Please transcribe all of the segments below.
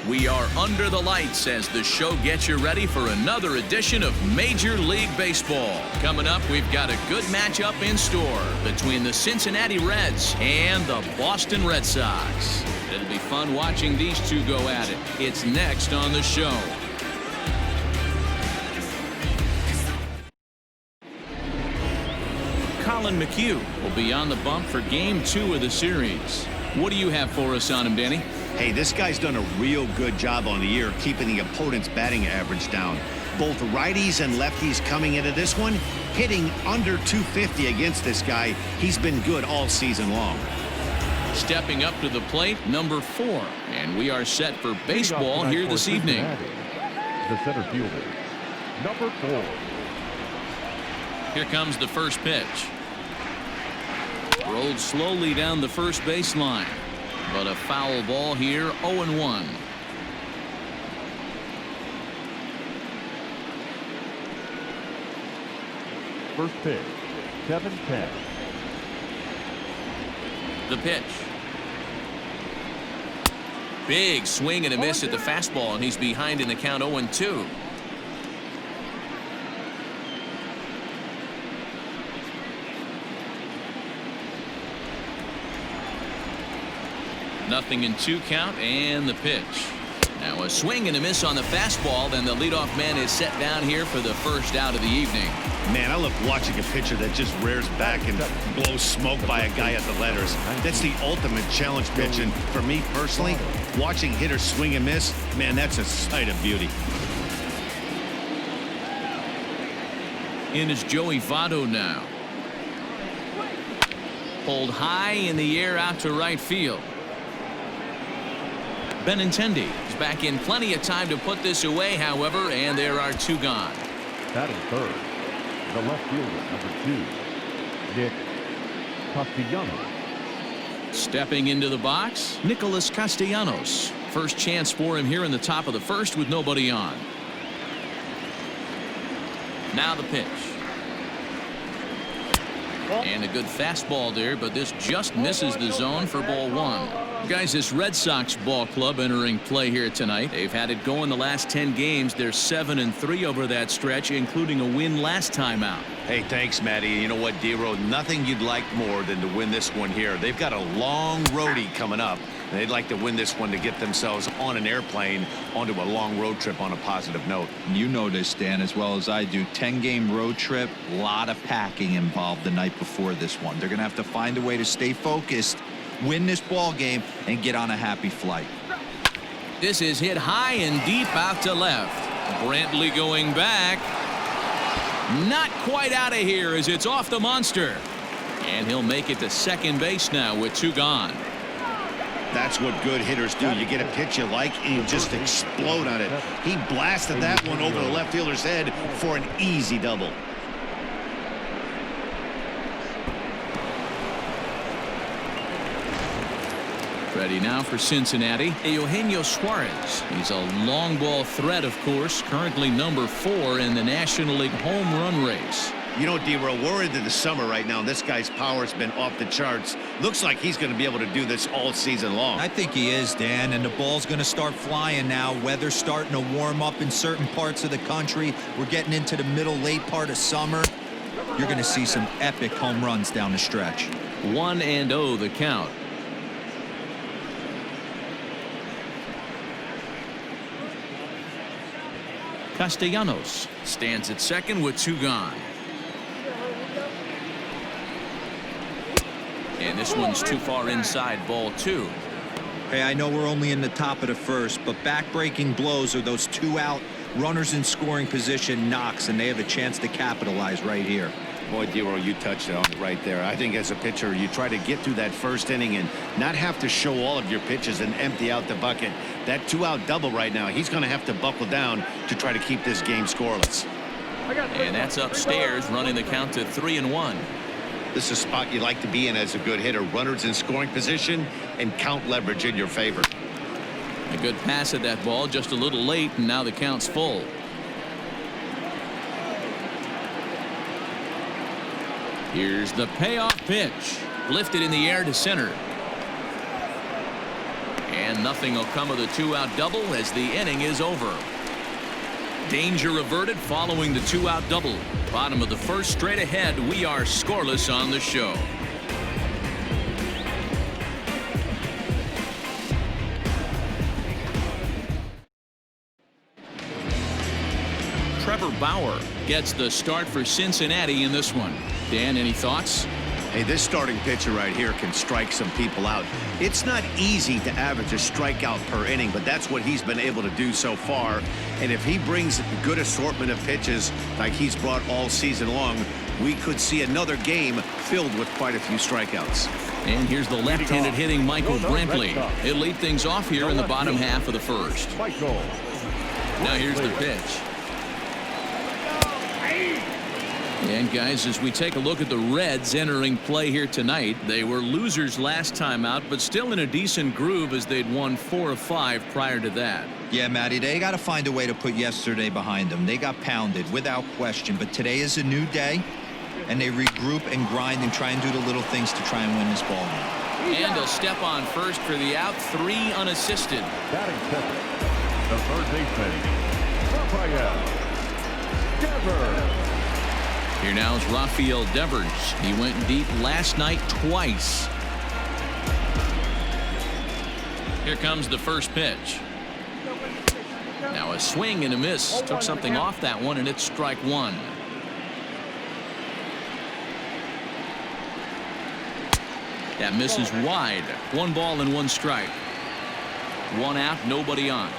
We are under the lights as the show gets you ready for another edition of Major League Baseball. Coming up, we've got a good matchup in store between the Cincinnati Reds and the Boston Red Sox. It'll be fun watching these two go at it. It's next on the show. Colin McHugh will be on the bump for Game 2 of the series. What do you have for us on him, Danny? Hey, this guy's done a real good job on the year keeping the opponent's batting average down. Both righties and lefties coming into this one, hitting under 250 against this guy. He's been good all season long. Stepping up to the plate, number 4. And we are set for baseball here this evening. The center fielder, number 4. Here comes the first pitch. Rolled slowly down the first baseline. But a foul ball here, 0-1. First pitch, 7-10. The pitch. Big swing and a miss at the fastball, and he's behind in the count 0-2. Nothing in 2 count, and the pitch. Now a swing and a miss on the fastball, then the leadoff man is set down here for the first out of the evening. Man, I love watching a pitcher that just rears back and blows smoke by a guy at the letters. That's the ultimate challenge pitch, and for me personally, watching hitters swing and miss, man, that's a sight of beauty. In is Joey Votto now. Pulled high in the air out to right field. Benintendi is back in plenty of time to put this away, however, and there are 2 gone. Batting third, the left fielder, number 2, Nick Castellanos. Stepping into the box, Nicholas Castellanos. First chance for him here in the top of the first with nobody on. Now the pitch. And a good fastball there, but this just misses the zone for ball 1. Guys, this Red Sox ball club entering play here tonight. They've had it going the last 10 games. They're 7-3 over that stretch, including a win last time out. Hey, thanks, Matty. You know what, D-Row, nothing you'd like more than to win this one here. They've got a long roadie coming up, and they'd like to win this one to get themselves on an airplane onto a long road trip on a positive note. You know this, Dan, as well as I do. 10-game road trip, a lot of packing involved the night before this one. They're going to have to find a way to stay focused, win this ball game, and get on a happy flight. This is hit high and deep out to left. Brantley going back. Not quite out of here as it's off the monster. And he'll make it to second base now with 2 gone. That's what good hitters do. You get a pitch you like and you just explode on it. He blasted that one over the left fielder's head for an easy double. Ready now for Cincinnati, Eugenio Suarez. He's a long ball threat, of course, currently number 4 in the National League home run race. You know, D-Row, we're into the summer right now, and this guy's power's been off the charts. Looks like he's going to be able to do this all season long. I think he is, Dan, and the ball's going to start flying now. Weather's starting to warm up in certain parts of the country. We're getting into the late part of summer. You're going to see some epic home runs down the stretch. 1-0 the count. Castellanos stands at second with 2 gone. And this one's too far inside, ball 2. Hey, I know we're only in the top of the first, but back-breaking blows are those 2 out runners in scoring position knocks, and they have a chance to capitalize right here. Boy, D-Row, you touched it on it right there. I think as a pitcher, you try to get through that first inning and not have to show all of your pitches and empty out the bucket. That 2-out double right now, he's going to have to buckle down to try to keep this game scoreless. And that's upstairs, running the count to 3-1. This is a spot you like to be in as a good hitter. Runners in scoring position and count leverage in your favor. A good pass at that ball, just a little late, and now the count's full. Here's the payoff pitch. Lifted in the air to center. And nothing will come of the two-out double as the inning is over. Danger averted following the two-out double. Bottom of the first, straight ahead. We are scoreless on the show. Trevor Bauer gets the start for Cincinnati in this one. Dan, any thoughts? Hey, this starting pitcher right here can strike some people out. It's not easy to average a strikeout per inning, but that's what he's been able to do so far. And if he brings a good assortment of pitches like he's brought all season long, we could see another game filled with quite a few strikeouts. And here's the left-handed hitting Michael Brantley. He'll lead things off here in the bottom half of the first. Now here's the pitch. And guys, as we take a look at the Reds entering play here tonight, they were losers last time out, but still in a decent groove as they'd won 4 of 5 prior to that. Yeah, Matty, they got to find a way to put yesterday behind them. They got pounded without question, but today is a new day, and they regroup and grind and try and do the little things to try and win this ball game. And a step on first for the out, 3 unassisted. Batting second, the third baseman, Rafael Devers. Here now is Rafael Devers. He went deep last night twice. Here comes the first pitch. Now a swing and a miss. Took something off that one, and it's strike one. That misses wide. 1 ball and 1 strike. 1 out, nobody on.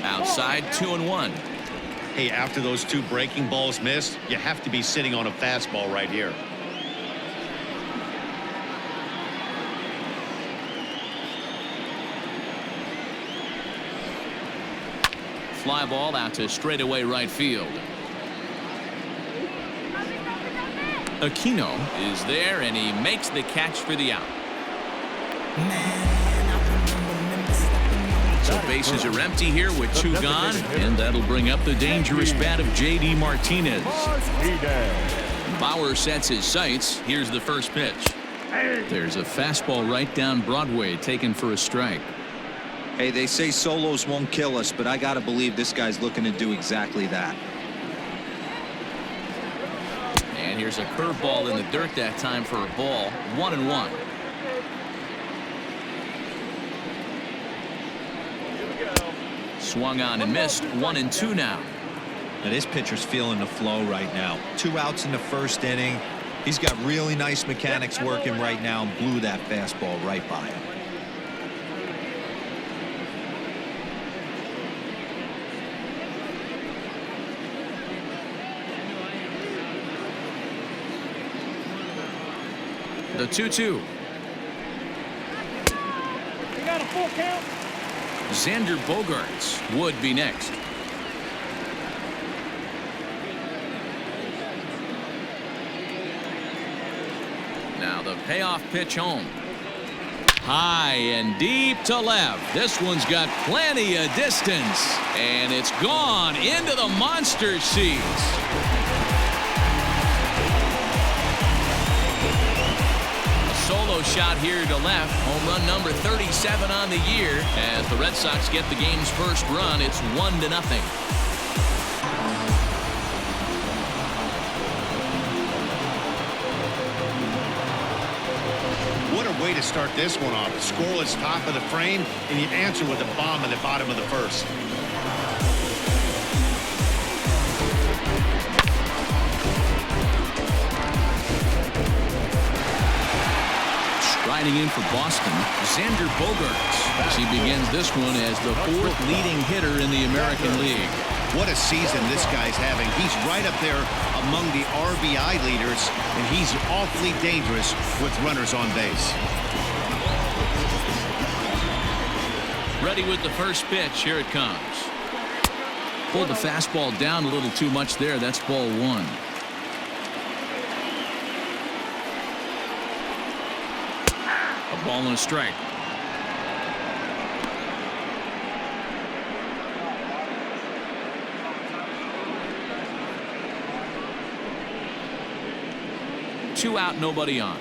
Outside, 2-1. Hey, after those 2 breaking balls missed, you have to be sitting on a fastball right here. Fly ball out to straightaway right field. Aquino is there, and he makes the catch for the out. So bases are empty here with 2 gone, and that'll bring up the dangerous bat of J.D. Martinez. Bauer sets his sights. Here's the first pitch. There's a fastball right down Broadway, taken for a strike. Hey, they say solos won't kill us, but I got to believe this guy's looking to do exactly that. And here's a curveball in the dirt that time for a ball. 1-1. Swung on and missed. 1-2 now. Now this pitcher's feeling the flow right now. 2 outs in the first inning. He's got really nice mechanics working right now and blew that fastball right by him. The 2-2. You got a full count. Xander Bogaerts would be next. Now the payoff pitch home. High and deep to left. This one's got plenty of distance, and it's gone into the monster seats. Solo shot here to left. Home run number 37 on the year. As the Red Sox get the game's first run, it's 1-0. What a way to start this one off. Scoreless top of the frame, and you answer with a bomb in the bottom of the first. Riding in for Boston, Xander Bogaerts, as he begins this one as the 4th leading hitter in the American League. What a season this guy's having. He's right up there among the RBI leaders, and he's awfully dangerous with runners on base. Ready with the first pitch. Here it comes. Pulled the fastball down a little too much there. That's ball 1. A ball and a strike. 2 out, nobody on.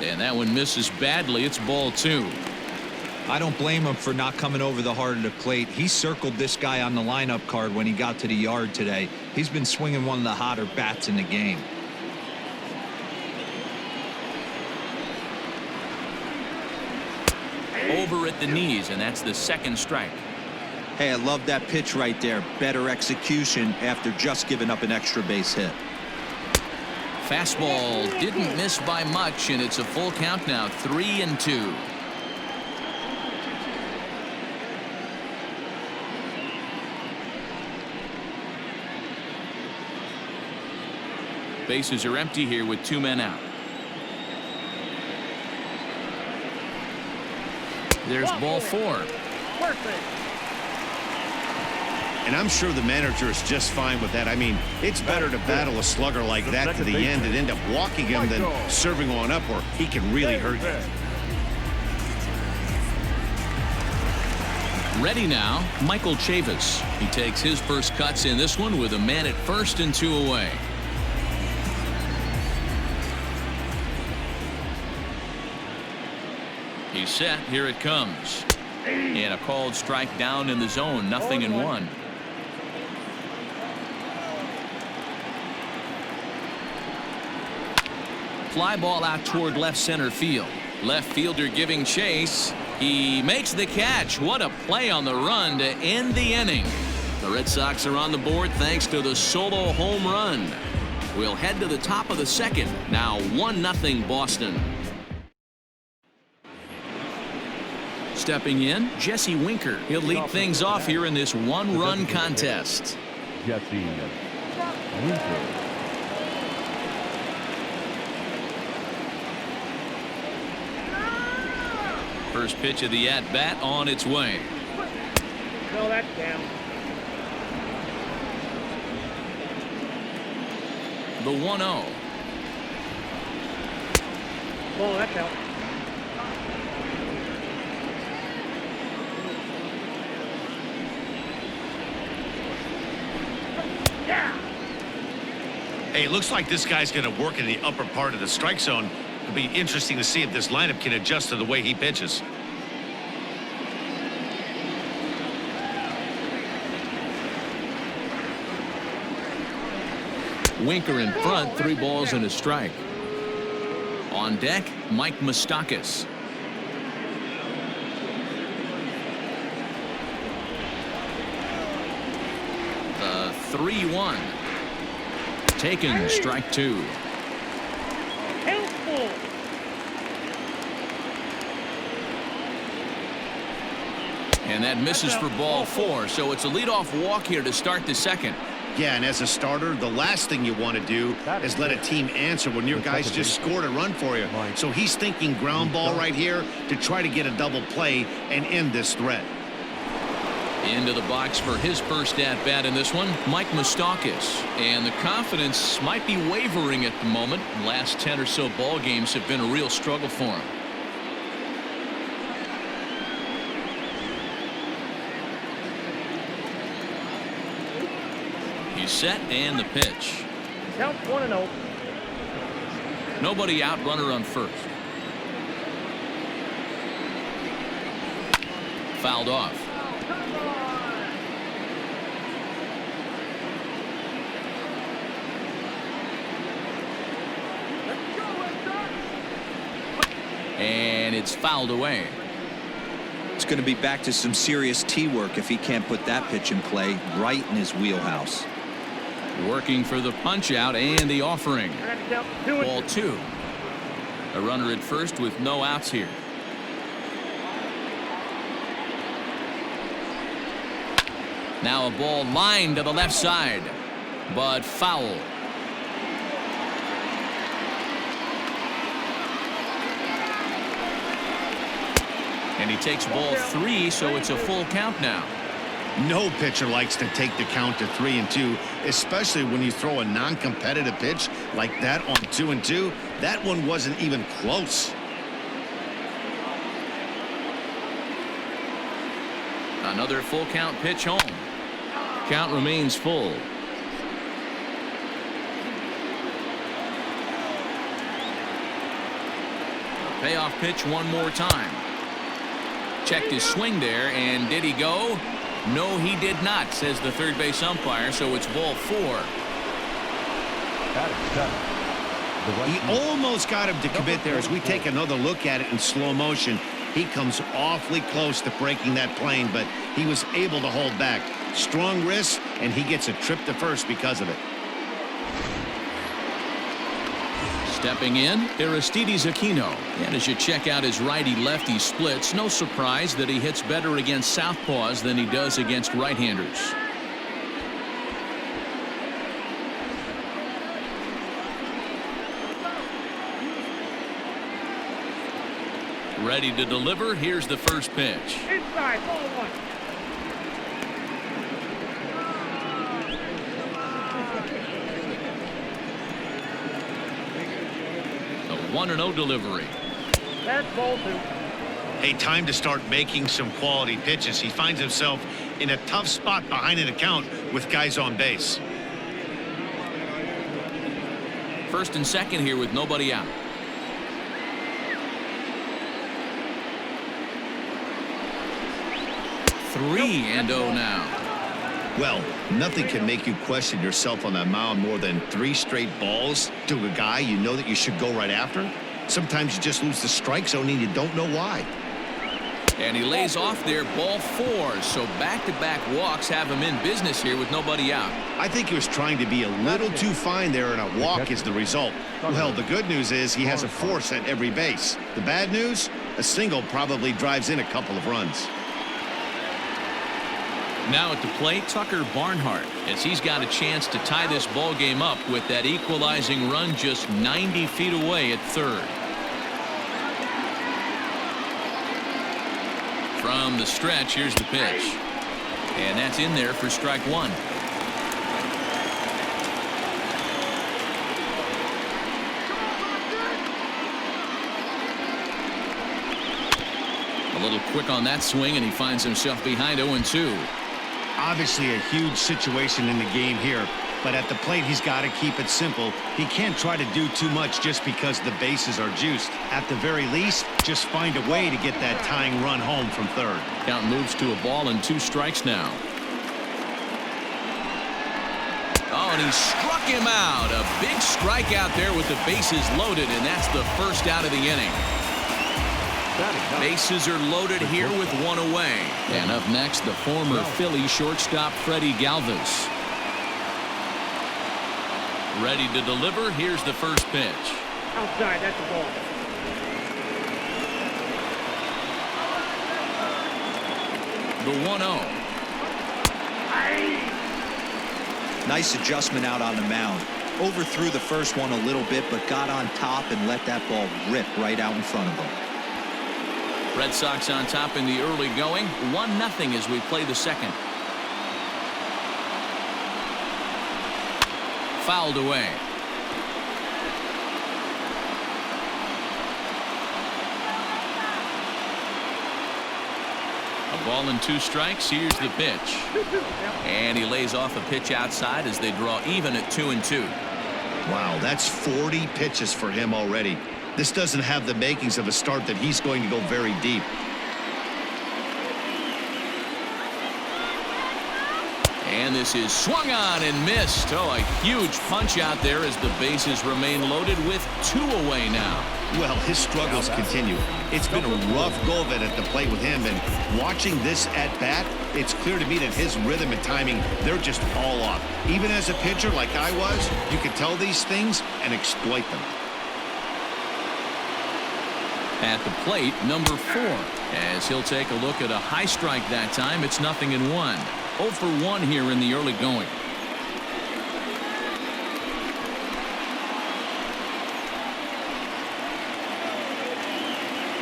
And that one misses badly. It's ball 2. I don't blame him for not coming over the heart of the plate. He circled this guy on the lineup card when he got to the yard today. He's been swinging one of the hotter bats in the game. Over at the knees, and that's the 2nd strike. Hey, I love that pitch right there. Better execution after just giving up an extra base hit. Fastball didn't miss by much, and it's a full count now, 3-2. Bases are empty here with 2 men out. There's ball 4. And I'm sure the manager is just fine with that. I mean, it's better to battle a slugger like that to the end and end up walking him than serving one up where he can really hurt you. Ready now, Michael Chavis. He takes his first cuts in this one with a man at first and 2 away. He's set. Here it comes. And a called strike down in the zone. 0-1. Fly ball out toward left center field. Left fielder giving chase. He makes the catch. What a play on the run to end the inning. The Red Sox are on the board thanks to the solo home run. We'll head to the top of the 2nd. Now 1-0 Boston. Stepping in, Jesse Winker. He'll lead things off here in this 1-run contest. Jesse Winker. First pitch of the at-bat on its way. No, that's down. The 1-0. Oh, that's out. Hey, it looks like this guy's going to work in the upper part of the strike zone. It'll be interesting to see if this lineup can adjust to the way he pitches. Winker in front, 3 balls and a strike. On deck, Mike Moustakas. The 3-1. Taken, strike 2. Helpful. And that misses for ball 4, so it's a leadoff walk here to start the 2nd. Yeah, and as a starter, the last thing you want to do is let a team answer when your guys just scored a run for you. So he's thinking ground ball right here to try to get a double play and end this threat. Into the box for his first at-bat in this one, Mike Moustakas. And the confidence might be wavering at the moment. The last 10 or so ball games have been a real struggle for him. He's set, and the pitch. Count 1-0. Nobody out, runner on first. Fouled off. And it's fouled away. It's going to be back to some serious tee work if he can't put that pitch in play right in his wheelhouse. Working for the punch out and the offering. Ball 2. A runner at first with no outs here. Now a ball lined to the left side, but foul. And he takes ball 3, so it's a full count now. No pitcher likes to take the count to 3-2, especially when you throw a non-competitive pitch like that on 2-2. That one wasn't even close. Another full count pitch home. Count remains full. Payoff pitch one more time. Checked his swing there, and did he go? No, he did not, says the third base umpire, so it's ball 4. Batting seventh, the right He fielder. almost got him to commit there. As we take another look at it in slow motion, he comes awfully close to breaking that plane, but he was able to hold back. Strong wrist, and he gets a trip to first because of it. Stepping in, Aristides Aquino. And as you check out his righty-lefty splits, no surprise that he hits better against southpaws than he does against right-handers. Ready to deliver. Here's the first pitch. Inside, ball 1. The 1-0 delivery. That's ball 2. Hey, time to start making some quality pitches. He finds himself in a tough spot behind an account with guys on base. First and second here with nobody out. 3-0 now. Well, nothing can make you question yourself on that mound more than 3 straight balls to a guy you know that you should go right after. Sometimes you just lose the strike zone and you don't know why. And he lays off there, ball 4. So back-to-back walks have him in business here with nobody out. I think he was trying to be a little too fine there, and a walk is the result. Well, the good news is he has a force at every base. The bad news, a single probably drives in a couple of runs. Now at the plate, Tucker Barnhart, as he's got a chance to tie this ball game up with that equalizing run just 90 feet away at third. From the stretch, here's the pitch. And that's in there for strike 1. A little quick on that swing, and he finds himself behind 0-2. Obviously a huge situation in the game here, but at the plate he's got to keep it simple. He can't try to do too much just because the bases are juiced. At the very least, just find a way to get that tying run home from third. Count moves to a ball and 2 strikes now. Oh, and he struck him out. A big strikeout there with the bases loaded, and that's the first out of the inning. Bases are loaded here with 1 away. And up next, the former Philly shortstop Freddie Galvis. Ready to deliver. Here's the first pitch. Outside, that's a ball. The 1-0. Nice adjustment out on the mound. Overthrew the first one a little bit, but got on top and let that ball rip right out in front of him. Red Sox on top in the early going. 1-0 as we play the second. Fouled away. A ball and 2 strikes. Here's the pitch. And he lays off a pitch outside as they draw even at 2-2. Wow, that's 40 pitches for him already. This doesn't have the makings of a start that he's going to go very deep. And this is swung on and missed. Oh, a huge punch out there as the bases remain loaded with 2 away now. Well, his struggles continue. It's been a rough go of it at the plate with him, and watching this at bat, it's clear to me that his rhythm and timing, they're just all off. Even as a pitcher like I was, you could tell these things and exploit them. At the plate, number 4, as he'll take a look at a high strike that time. It's 0-1. 0 for 1 here in the early going.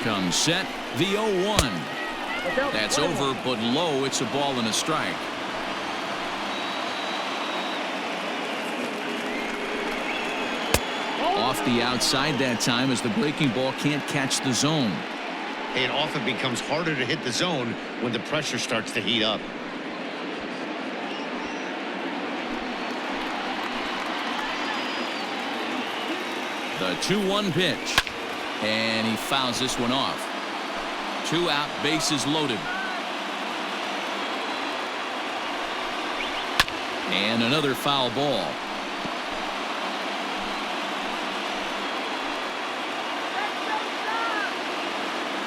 Comes set, the 0-1. That's over, but low. It's a ball and a strike. Off the outside that time as the breaking ball can't catch the zone. It often becomes harder to hit the zone when the pressure starts to heat up. The 2-1 pitch. And he fouls this one off. 2 out, bases loaded. And another foul ball.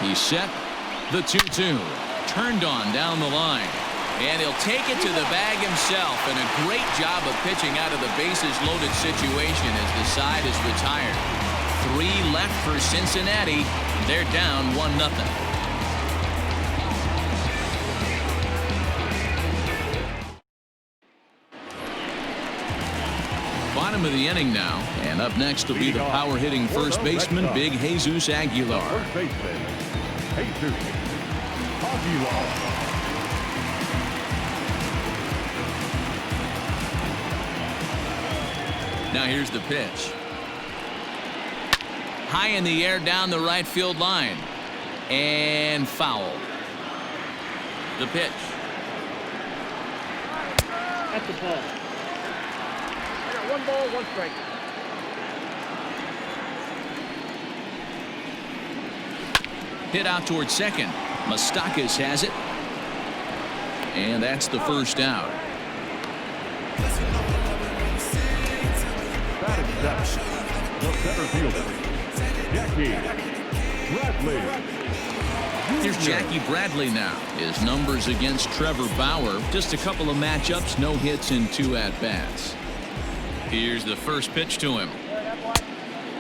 He's set. The 2-2. Turned on down the line. And he'll take it to the bag himself. And a great job of pitching out of the bases loaded situation as the side is retired. 3 left for Cincinnati. They're down 1-0. Bottom of the inning now, and up next will be the power hitting first baseman, Big Jesus Aguilar. First baseman, Jesus Aguilar. Now here's the pitch. High in the air down the right field line. And foul. The pitch. That's the ball. I got 1 ball, 1 strike. Hit out towards second. Moustakas has it. And that's the first out. Batting seventh, the center fielder, Jackie Bradley. Here's Jackie Bradley now. His numbers against Trevor Bauer. Just a couple of matchups, no hits in 2 at-bats. Here's the first pitch to him.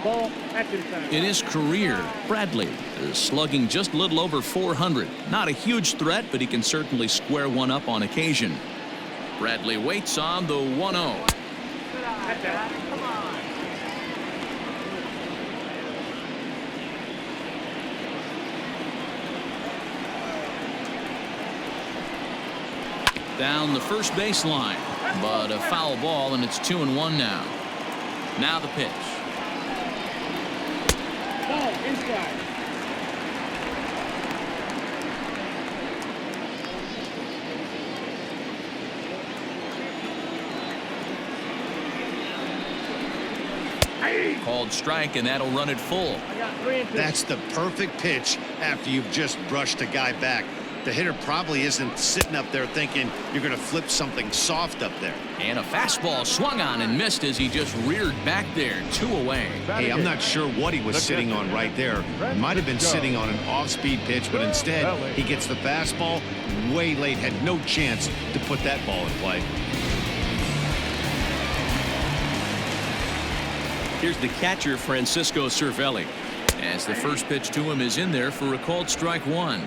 Ball, back to the center. In his career, Bradley is slugging just a little over 400. Not a huge threat, but he can certainly square one up on occasion. Bradley waits on the 1-0. That's that. Come on. Down the first baseline, but a foul ball, and it's 2-1 now. Now the pitch. Ball inside. Called strike, and that'll run it full. I got 3 and 2. That's the perfect pitch after you've just brushed a guy back. The hitter probably isn't sitting up there thinking you're going to flip something soft up there. And a fastball swung on and missed as he just reared back there. 2 away. Hey, I'm not sure what he was sitting on right there. He might have been sitting on an off-speed pitch, but instead he gets the fastball way late. Had no chance to put that ball in play. Here's the catcher, Francisco Cervelli, as the first pitch to him is in there for a called strike 1.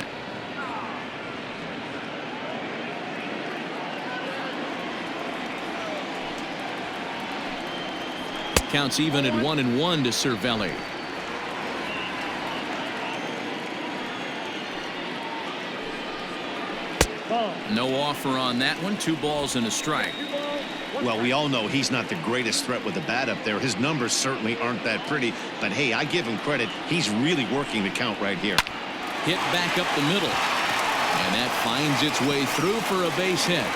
Counts even at 1-1 to Cervelli. Ball. No offer on that one. 2 balls and a strike. 2 balls, 1 Well, strike. we all know he's not the greatest threat with the bat up there. His numbers certainly aren't that pretty, but hey, I give him credit. He's really working the count right here. Hit back up the middle, and that finds its way through for a base hit.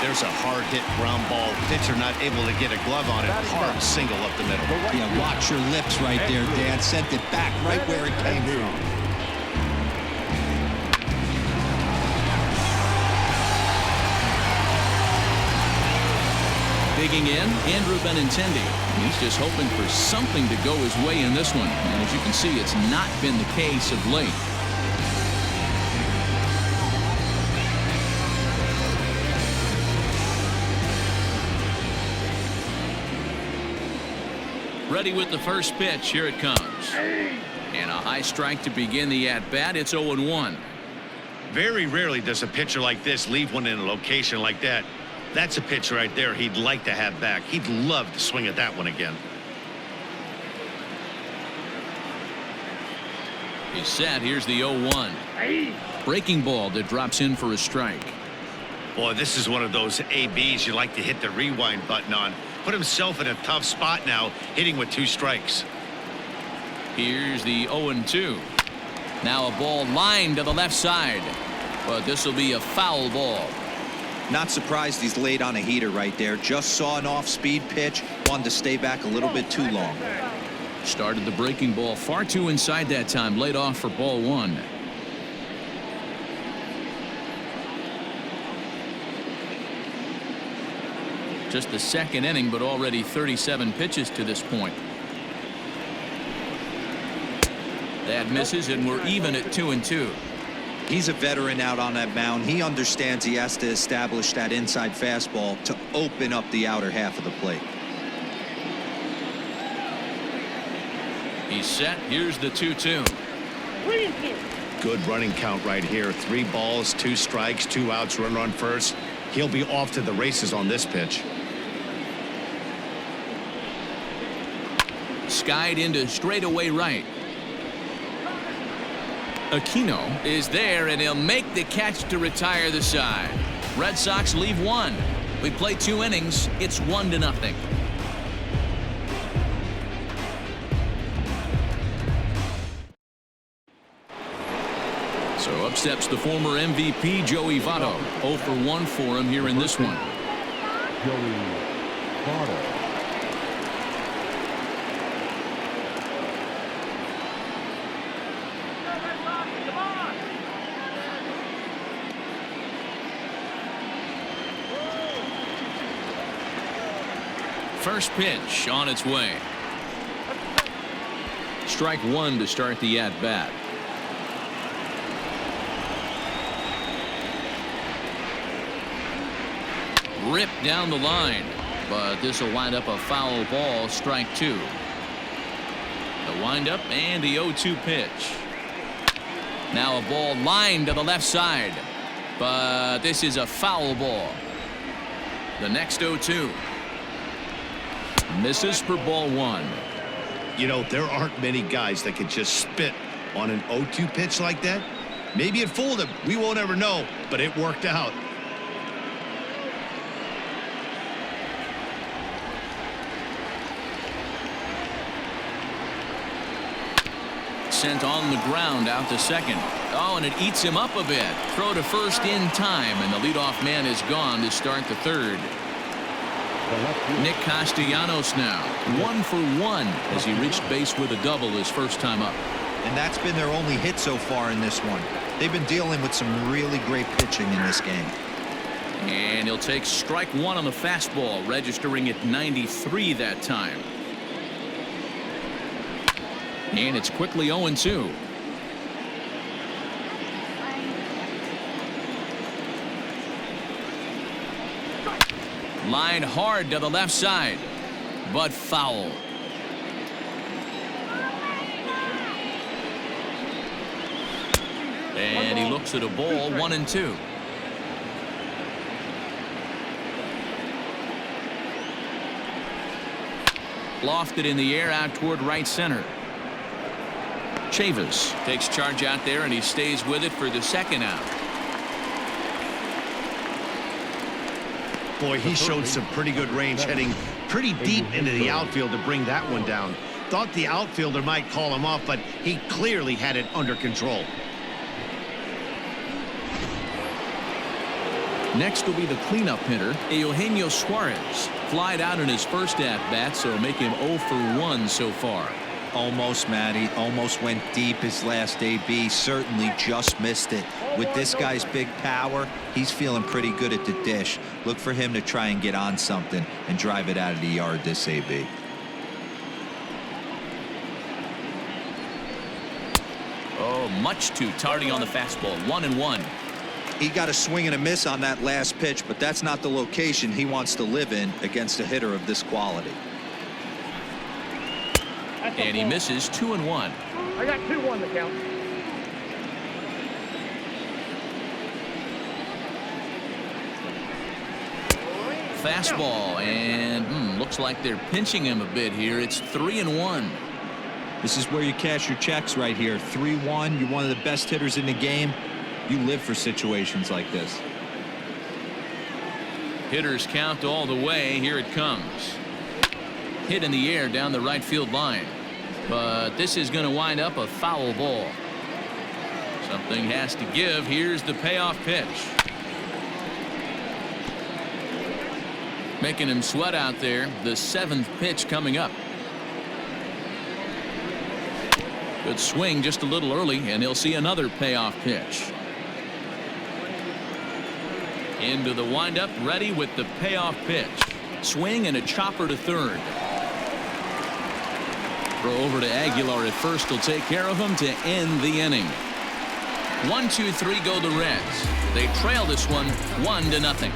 There's a hard hit ground ball. Pitcher not able to get a glove on it. Hard single up the middle. Yeah, watch your lips right there, Dan. Sent it back right where it came from. Digging in, Andrew Benintendi. He's just hoping for something to go his way in this one. And as you can see, it's not been the case of late. Ready with the first pitch. Here it comes. And a high strike to begin the at-bat. It's 0-1. Very rarely does a pitcher like this leave one in a location like that. That's a pitch right there he'd like to have back. He'd love to swing at that one again. He's set. Here's the 0-1. Breaking ball that drops in for a strike. Boy, this is one of those ABs you like to hit the rewind button on. Put himself in a tough spot now, hitting with 2 strikes. Here's the 0-2. Now a ball lined to the left side, but this will be a foul ball. Not surprised he's laid on a heater right there. Just saw an off-speed pitch. Wanted to stay back a little bit too long. Started the breaking ball far too inside that time. Laid off for ball one. Just the second inning, but already 37 pitches to this point. That misses, and we're even at 2-2. He's a veteran out on that mound. He understands he has to establish that inside fastball to open up the outer half of the plate. He's set. Here's the 2-2. 3-2. Good running count right here. 3 balls, 2 strikes, 2 outs, runner on first. He'll be off to the races on this pitch. Skied into straightaway right. Aquino is there, and he'll make the catch to retire the side. Red Sox leave 1. We play 2 innings. It's 1-0. So up steps the former MVP Joey Votto. 0 for 1 for him here in this one. Joey Votto. First pitch on its way. Strike 1 to start the at-bat. Ripped down the line, but this will wind up a foul ball. Strike 2. The windup and the 0-2 pitch. Now a ball lined to the left side, but this is a foul ball. The next 0-2. Misses for ball 1. You know, there aren't many guys that can just spit on an 0-2 pitch like that. Maybe it fooled him. We won't ever know, but it worked out. Sent on the ground out to second. Oh, and it eats him up a bit. Throw to first in time, and the leadoff man is gone to start the third. Nick Castellanos now 1 for 1 as he reached base with a double his first time up. And that's been their only hit so far in this one. They've been dealing with some really great pitching in this game. And he'll take strike 1 on the fastball, registering at 93 that time. And it's quickly 0-2. Line hard to the left side, but foul. And he looks at a ball. 1-2. Lofted in the air out toward right center. Chavis takes charge out there, and he stays with it for the second out. Boy, he showed some pretty good range, heading pretty deep into the outfield to bring that one down. Thought the outfielder might call him off, but he clearly had it under control. Next will be the cleanup hitter, Eugenio Suarez. Flied out in his first at-bat, so make him 0 for 1 so far. Almost, Matty. Almost went deep his last AB. Certainly just missed it. With this guy's big power, he's feeling pretty good at the dish. Look for him to try and get on something and drive it out of the yard this AB. Oh, much too tardy on the fastball. 1-1. He got a swing and a miss on that last pitch, but that's not the location he wants to live in against a hitter of this quality. And he misses. 2-1. I got 2-1 to count. Fastball, and looks like they're pinching him a bit here. It's 3-1. This is where you cash your checks right here. 3-1. You're one of the best hitters in the game. You live for situations like this. Hitters count all the way. Here it comes. Hit in the air down the right field line. But this is going to wind up a foul ball. Something has to give. Here's the payoff pitch. Making him sweat out there. The 7th pitch coming up. Good swing just a little early, and he'll see another payoff pitch. Into the windup, ready with the payoff pitch. Swing and a chopper to third. Throw over to Aguilar at first will take care of him to end the inning. 1-2-3 go the Reds. They trail this one 1-0.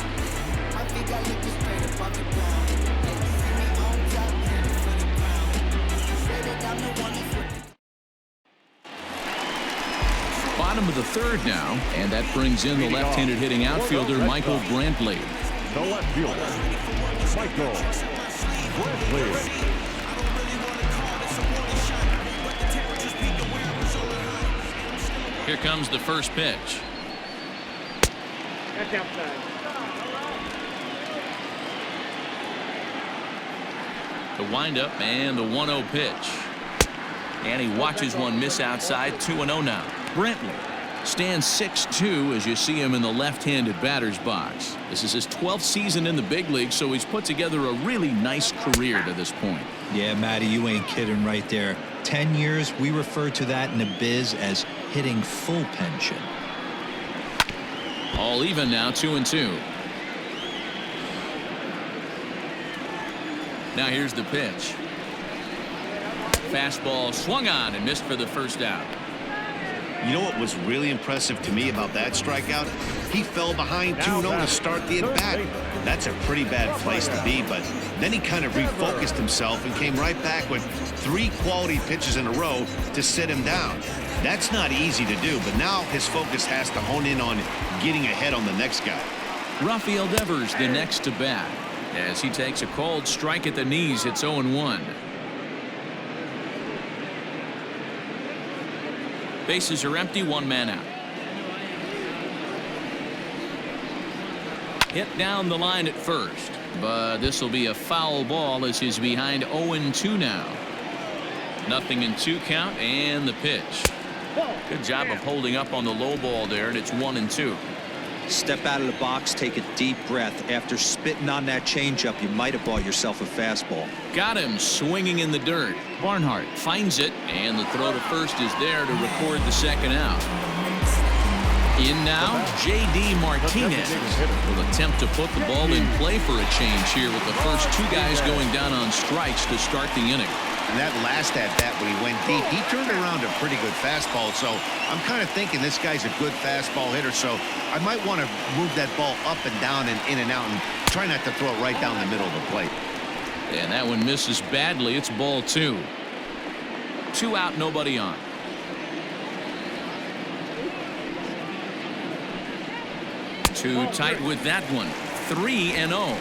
Bottom of the third now, and that brings in the left-handed hitting outfielder Michael Brantley. The left fielder, Michael Brantley. Here comes the first pitch. That's outside. The windup and the 1-0 pitch. And he watches one miss outside. 2-0 now. Brantley stands 6'2" as you see him in the left-handed batter's box. This is his 12th season in the big league, so he's put together a really nice career to this point. Yeah, Matty, you ain't kidding right there. 10 years, we refer to that in the biz as hitting full pension. All even now, 2-2. Now here's the pitch. Fastball swung on and missed for the first out. You know what was really impressive to me about that strikeout? He fell behind 2-0 to start the at-bat. That's a pretty bad place to be, but then he kind of refocused himself and came right back with 3 quality pitches in a row to sit him down. That's not easy to do, but now his focus has to hone in on getting ahead on the next guy. Rafael Devers the next to bat as he takes a cold strike at the knees. It's 0-1. Bases are empty, 1 man out. Hit down the line at first, but this will be a foul ball as he's behind 0-2 now. 0-2 count and the pitch. Good job of holding up on the low ball there, and it's 1-2. Step out of the box, take a deep breath. After spitting on that changeup, you might have bought yourself a fastball. Got him swinging in the dirt. Barnhart finds it, and the throw to first is there to record the second out. In now, J.D. Martinez will attempt to put the ball in play for a change here with the first 2 guys going down on strikes to start the inning. And that last at-bat when he went deep, he turned around a pretty good fastball. So I'm kind of thinking this guy's a good fastball hitter. So I might want to move that ball up and down and in and out and try not to throw it right down the middle of the plate. And that one misses badly. It's ball 2. 2 out, nobody on. Too tight with that one. 3-0.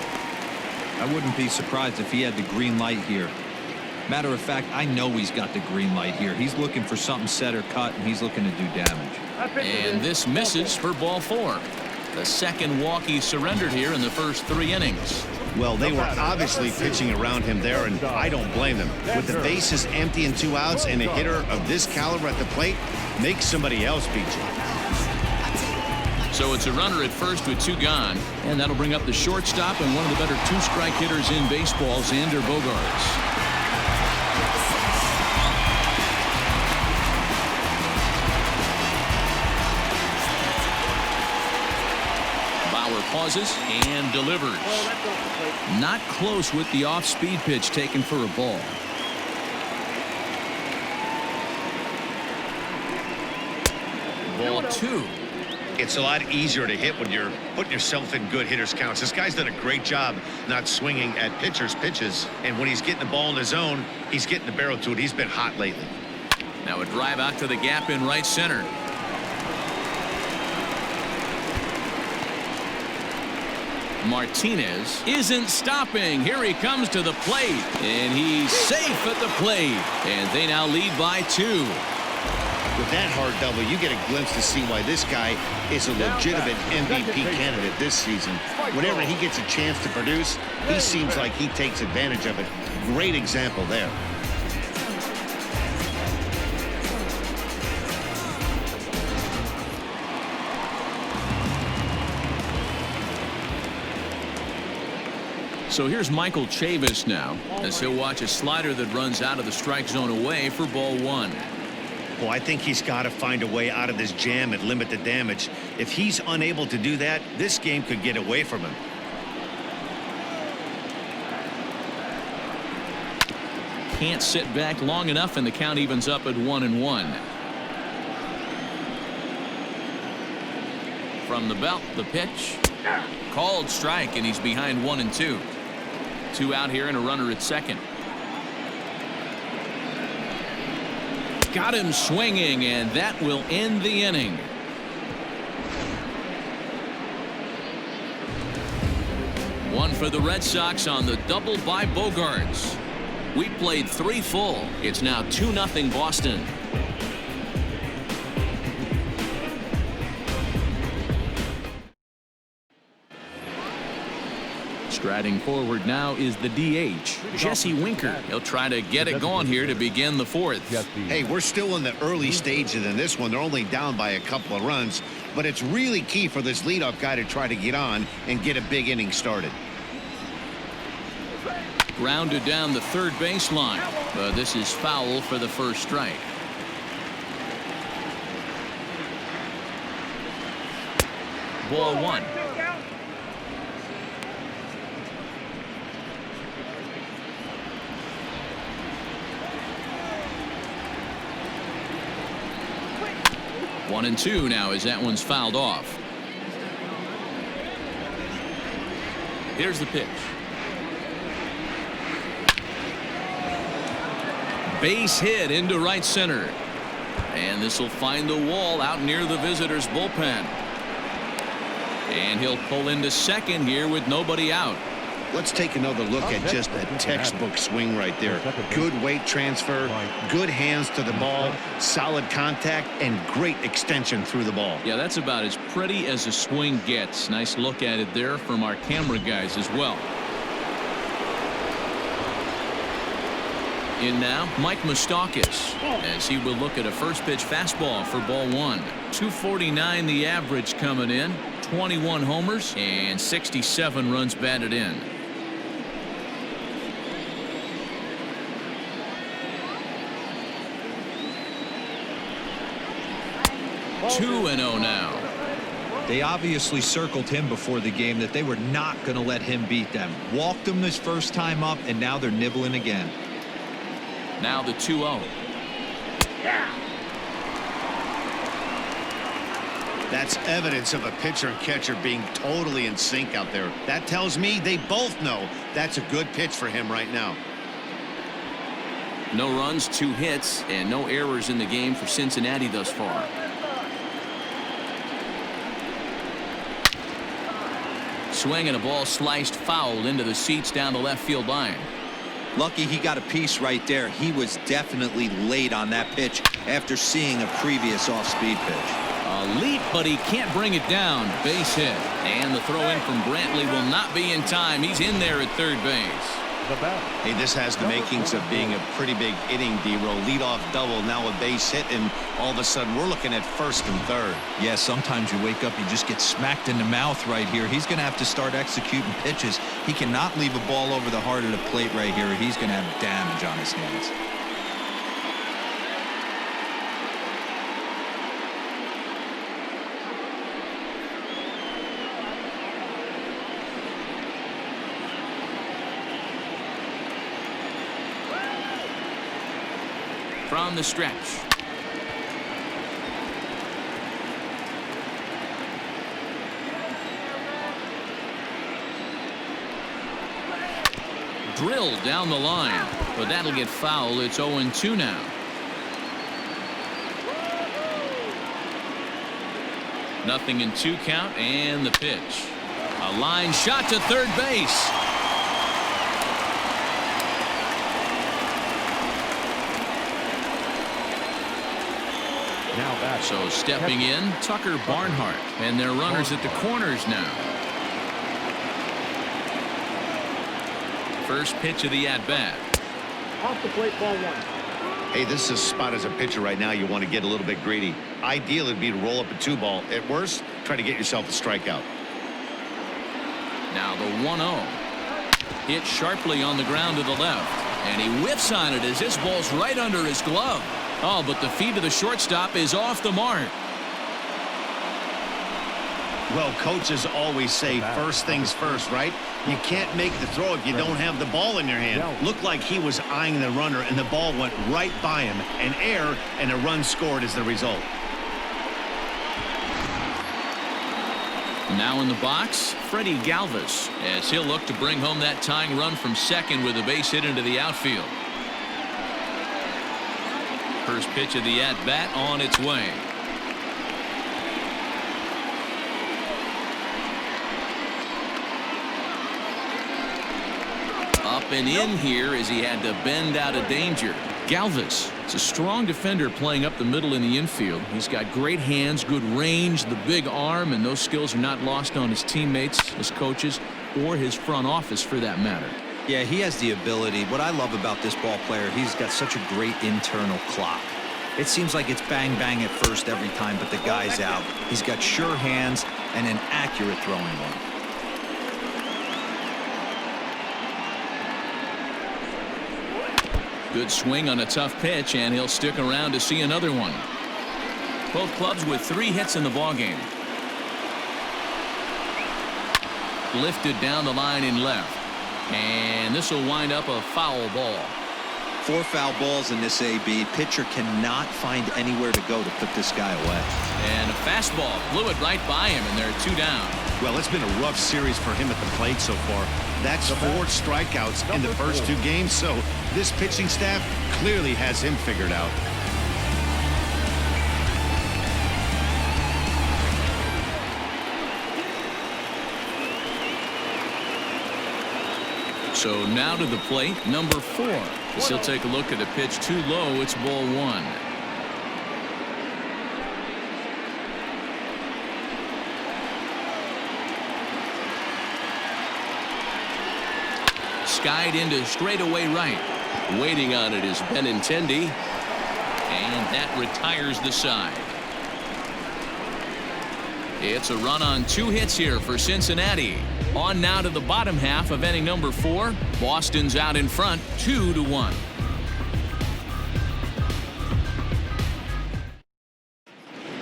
I wouldn't be surprised if he had the green light here. Matter of fact, I know he's got the green light here. He's looking for something set or cut, and he's looking to do damage. And this misses for ball 4. The second walk he surrendered here in the first 3 innings. Well, they were obviously pitching around him there, and I don't blame them. With the bases empty and 2 outs and a hitter of this caliber at the plate, make somebody else beat you. So it's a runner at first with 2 gone, and that'll bring up the shortstop and one of the better 2-strike hitters in baseball, Xander Bogaerts. Pauses and delivers. Not close with the off-speed pitch taken for a ball. Ball 2. It's a lot easier to hit when you're putting yourself in good hitters counts. This guy's done a great job not swinging at pitchers' pitches, and when he's getting the ball in his zone, he's getting the barrel to it. He's been hot lately. Now a drive out to the gap in right center. Martinez isn't stopping. Here he comes to the plate, and he's safe at the plate, and they now lead by 2. With that hard double, you get a glimpse to see why this guy is a legitimate MVP candidate this season. Whenever he gets a chance to produce, he seems like he takes advantage of it. Great example there. So here's Michael Chavis now, as he'll watch a slider that runs out of the strike zone away for ball 1. Well, I think he's got to find a way out of this jam and limit the damage. If he's unable to do that, this game could get away from him. Can't sit back long enough, and the count evens up at 1-1. From the belt, the pitch. Called strike, and he's behind 1-2. 2 out here and a runner at second. Got him swinging, and that will end the inning. One for the Red Sox on the double by Bogarts. We played 3 full. It's now 2-0 Boston. Striding forward now is the DH, Jesse Winker. He'll try to get it going here to begin the 4th. Hey, we're still in the early stages in this one. They're only down by a couple of runs, but it's really key for this leadoff guy to try to get on and get a big inning started. Grounded down the third baseline, but this is foul for the first strike. Ball 1. One and 2 now as that one's fouled off. Here's the pitch. Base hit into right center. And this will find the wall out near the visitors' bullpen. And he'll pull into second here with nobody out. Let's take another look at just a textbook swing right there. Good weight transfer, good hands to the ball, solid contact, and great extension through the ball. Yeah, that's about as pretty as a swing gets. Nice look at it there from our camera guys as well. In now, Mike Moustakas, as he will look at a first pitch fastball for ball 1. 249 the average coming in, 21 homers, and 67 runs batted in. Two and 0 now. They obviously circled him before the game that they were not going to let him beat them. Walked him this first time up, and now they're nibbling again. Now the 2-0. That's evidence of a pitcher and catcher being totally in sync out there. That tells me they both know that's a good pitch for him right now. No runs, 2 hits, and no errors in the game for Cincinnati thus far. Swing and a ball sliced foul into the seats down the left field line. Lucky he got a piece right there. He was definitely late on that pitch after seeing a previous off-speed pitch. A leap, but he can't bring it down. Base hit. And the throw in from Brantley will not be in time. He's in there at third base. Hey, this has the makings of being a pretty big inning, D-roll. Leadoff double, now a base hit, and all of a sudden we're looking at first and third. Yeah, sometimes you wake up, you just get smacked in the mouth right here. He's going to have to start executing pitches. He cannot leave a ball over the heart of the plate right here. He's going to have damage on his hands. From the stretch. Drilled down the line, but that'll get foul. It's 0-2 now. Nothing in 2 count, and the pitch. A line shot to third base. So stepping in, Tucker Barnhart, and their runners at the corners now. First pitch of the at-bat. Off the plate, ball 1. Hey, this is a spot as a pitcher right now you want to get a little bit greedy. Ideal would be to roll up a 2-ball. At worst, try to get yourself a strikeout. Now the 1-0. Hit sharply on the ground to the left, and he whiffs on it as this ball's right under his glove. Oh, but the feed to the shortstop is off the mark. Well, coaches always say first things first, right? You can't make the throw if you don't have the ball in your hand. Looked like he was eyeing the runner, and the ball went right by him. An error, and a run scored as the result. Now in the box, Freddie Galvis, as he'll look to bring home that tying run from second with a base hit into the outfield. First pitch of the at-bat on its way. Up and in here as he had to bend out of danger. Galvis is a strong defender playing up the middle in the infield. He's got great hands, good range, the big arm, and those skills are not lost on his teammates, his coaches, or his front office for that matter. Yeah, he has the ability. What I love about this ball player, he's got such a great internal clock. It seems like it's bang bang at first every time, but the guy's out. He's got sure hands and an accurate throwing one. Good swing on a tough pitch, and he'll stick around to see another one. Both clubs with 3 hits in the ballgame. Lifted down the line in left. And this will wind up a foul ball. 4 foul balls in this AB. Pitcher cannot find anywhere to go to put this guy away. And a fastball blew it right by him, and there are 2 down. Well, it's been a rough series for him at the plate so far. That's 4 strikeouts in the first 2 games, so this pitching staff clearly has him figured out. So now to the plate, number 4. As he'll take a look at a pitch too low, it's ball 1. Skied into straightaway right. Waiting on it is Benintendi. And that retires the side. It's a run on 2 hits here for Cincinnati. On now to the bottom half of inning number 4. Boston's out in front, 2-1.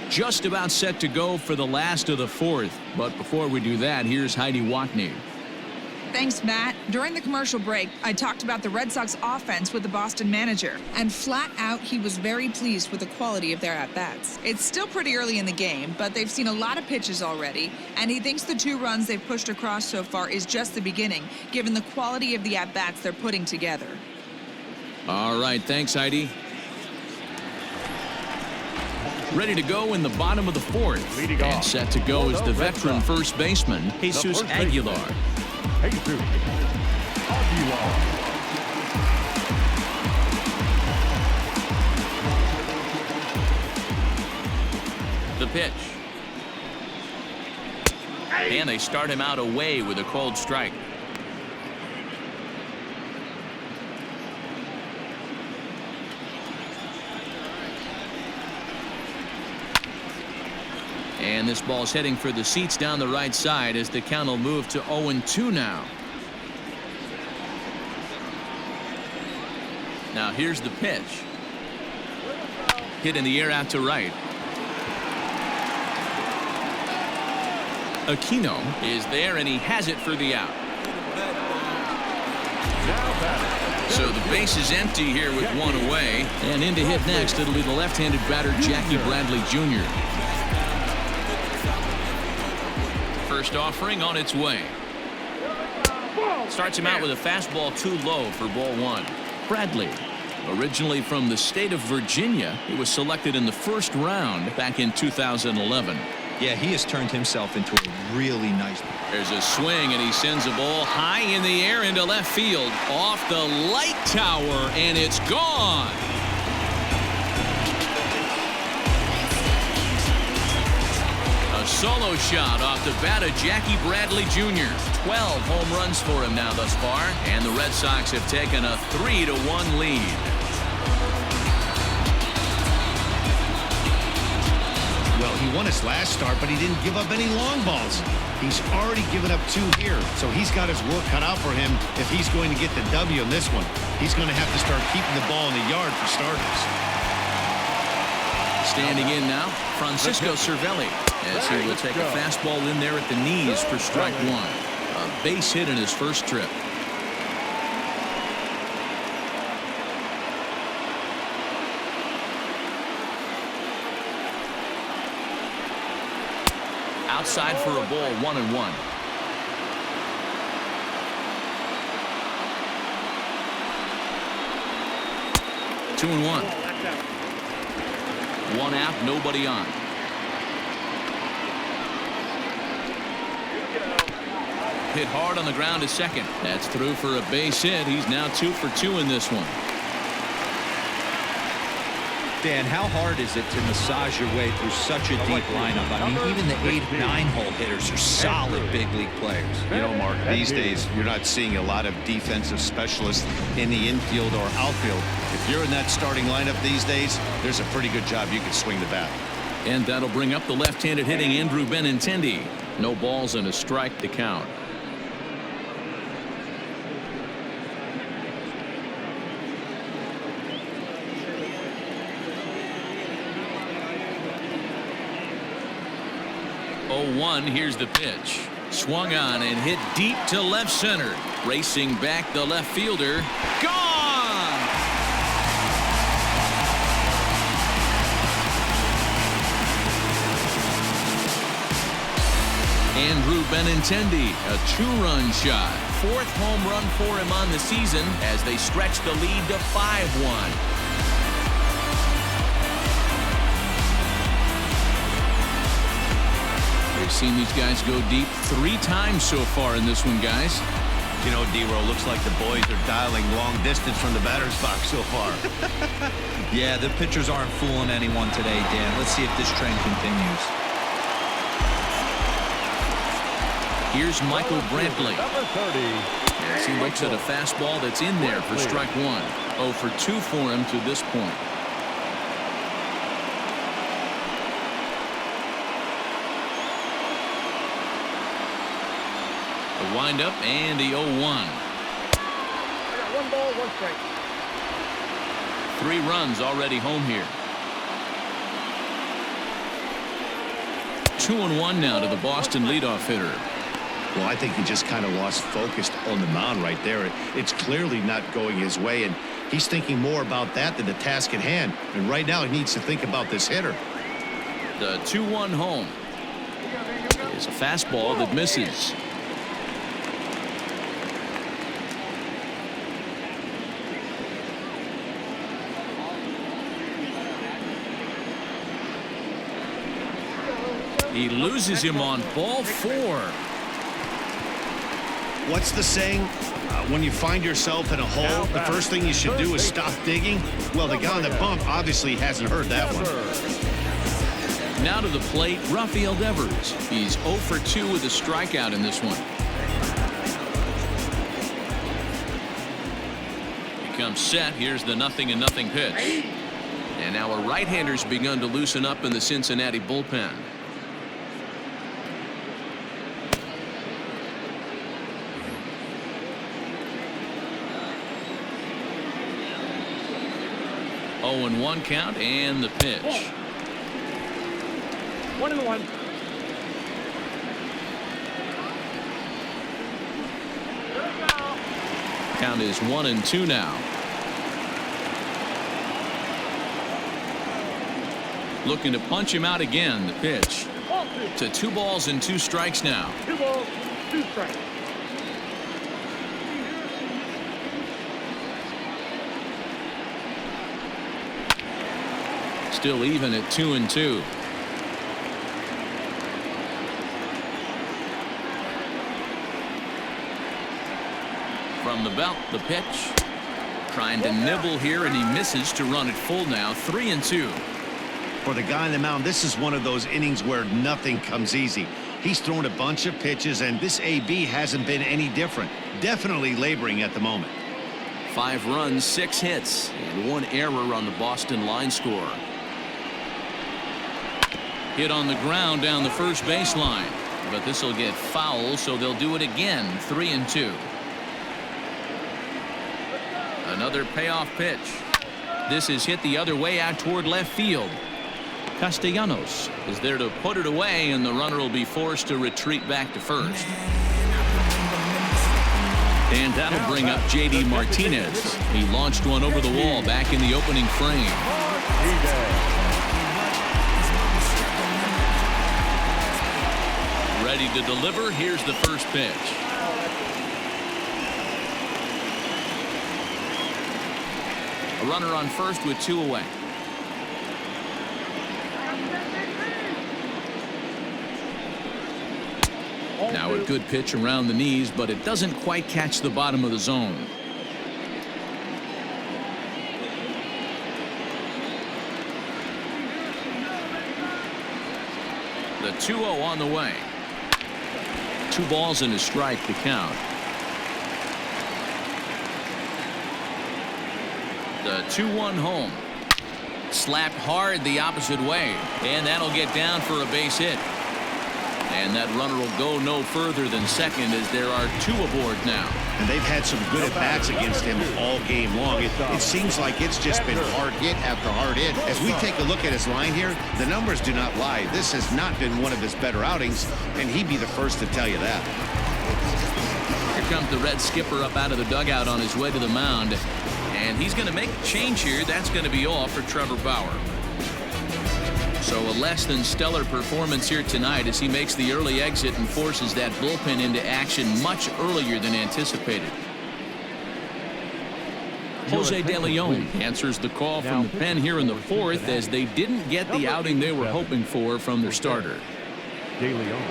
Just about set to go for the last of the 4th. But before we do that, here's Heidi Watney. Thanks, Matt. During the commercial break, I talked about the Red Sox offense with the Boston manager, and flat out, he was very pleased with the quality of their at-bats. It's still pretty early in the game, but they've seen a lot of pitches already, and he thinks the 2 runs they've pushed across so far is just the beginning, given the quality of the at-bats they're putting together. All right, thanks, Heidi. Ready to go in the bottom of the 4th. And set to go is the veteran first baseman, Jesus Aguilar. The pitch. And they start him out away with a cold strike. And this ball's heading for the seats down the right side as the count will move to 0-2 now. Now here's the pitch. Hit in the air out to right. Aquino is there, and he has it for the out. So the base is empty here with 1 away. And in to hit next, it'll be the left-handed batter, Jackie Bradley Jr. First offering on its way. Starts him out with a fastball too low for ball 1. Bradley, originally from the state of Virginia, he was selected in the 1st round back in 2011. Yeah, he has turned himself into a really nice. There's a swing, and he sends a ball high in the air into left field, off the light tower, and it's gone. A solo shot off the bat of Jackie Bradley Jr. 12 home runs for him now thus far, and the Red Sox have taken a 3-1 lead. Well, he won his last start, but he didn't give up any long balls. He's already given up 2 here, so he's got his work cut out for him if he's going to get the W in this one. He's going to have to start keeping the ball in the yard for starters. Standing in now, Francisco Cervelli, as he will take a fastball in there at the knees for strike one. A base hit in his first trip. Outside for a ball, 1-1. Two and one. One out, nobody on. Hit hard on the ground to second. That's through for a base hit. He's now 2 for 2 in this one. Dan, how hard is it to massage your way through such a deep lineup? I mean, even the 8, 9-hole hitters are solid big league players. You know, Mark, these days you're not seeing a lot of defensive specialists in the infield or outfield. If you're in that starting lineup these days, there's a pretty good job you can swing the bat. And that'll bring up the left-handed hitting Andrew Benintendi. No balls and a strike to count. Oh, 1, here's the pitch. Swung on and hit deep to left center. Racing back the left fielder. Gone! Andrew Benintendi, a 2-run shot. 4th home run for him on the season as they stretch the lead to 5-1. We've seen these guys go deep 3 times so far in this one, guys. You know, D-Roll, looks like the boys are dialing long distance from the batter's box so far. Yeah, the pitchers aren't fooling anyone today, Dan. Let's see if this trend continues. Here's Michael Brantley. Number 30. As he looks at a fastball that's in there for strike 1. 0 for 2 for him to this point. The windup and the 0-1. 1 ball, 1 strike. 3 runs already home here. 2-1 now to the Boston leadoff hitter. Well, I think he just kind of lost focus on the mound right there. It's clearly not going his way, and he's thinking more about that than the task at hand. And right now, he needs to think about this hitter. The 2-1 home is a fastball that misses. He loses him on ball 4. What's the saying? When you find yourself in a hole, the first thing you should do is stop digging. Well, the guy on the bump obviously hasn't heard that one. Now to the plate, Rafael Devers. He's 0 for 2 with a strikeout in this one. He comes set. Here's the 0-0 pitch. And now a right-hander's begun to loosen up in the Cincinnati bullpen. Oh, and 1 count and the pitch. 1-1. Count is 1-2 now. Looking to punch him out again. The pitch to 2 balls and 2 strikes now. 2 balls, 2 strikes. Still even at 2-2. From the belt, the pitch. Trying to nibble here, and he misses to run it full now. 3-2. For the guy on the mound, this is one of those innings where nothing comes easy. He's thrown a bunch of pitches, and this AB hasn't been any different. Definitely laboring at the moment. 5 runs, 6 hits, and 1 error on the Boston line score. Hit on the ground down the first baseline, but this will get foul, so they'll do it again. 3-2. Another payoff pitch. This is hit the other way out toward left field. Castellanos is there to put it away, and the runner will be forced to retreat back to first. And that'll bring up J.D. Martinez. He launched one over the wall back in the opening frame. Ready to deliver. Here's the first pitch. A runner on first with 2 away. Now a good pitch around the knees, but it doesn't quite catch the bottom of the zone. The 2-0 on the way. 2 balls and a strike to count. The 2-1 home. Slapped hard the opposite way, and that'll get down for a base hit. And that runner will go no further than second, as there are 2 aboard now. And they've had some good at-bats against him all game long. It seems like it's just been hard hit after hard hit. As we take a look at his line here, the numbers do not lie. This has not been one of his better outings, and he'd be the first to tell you that. Here comes the Red skipper up out of the dugout on his way to the mound. And he's going to make a change here. That's going to be all for Trevor Bauer. So a less than stellar performance here tonight as he makes the early exit and forces that bullpen into action much earlier than anticipated. Jose De Leon answers the call from the pen here in the 4th, as they didn't get the outing they were hoping for from their starter. De Leon.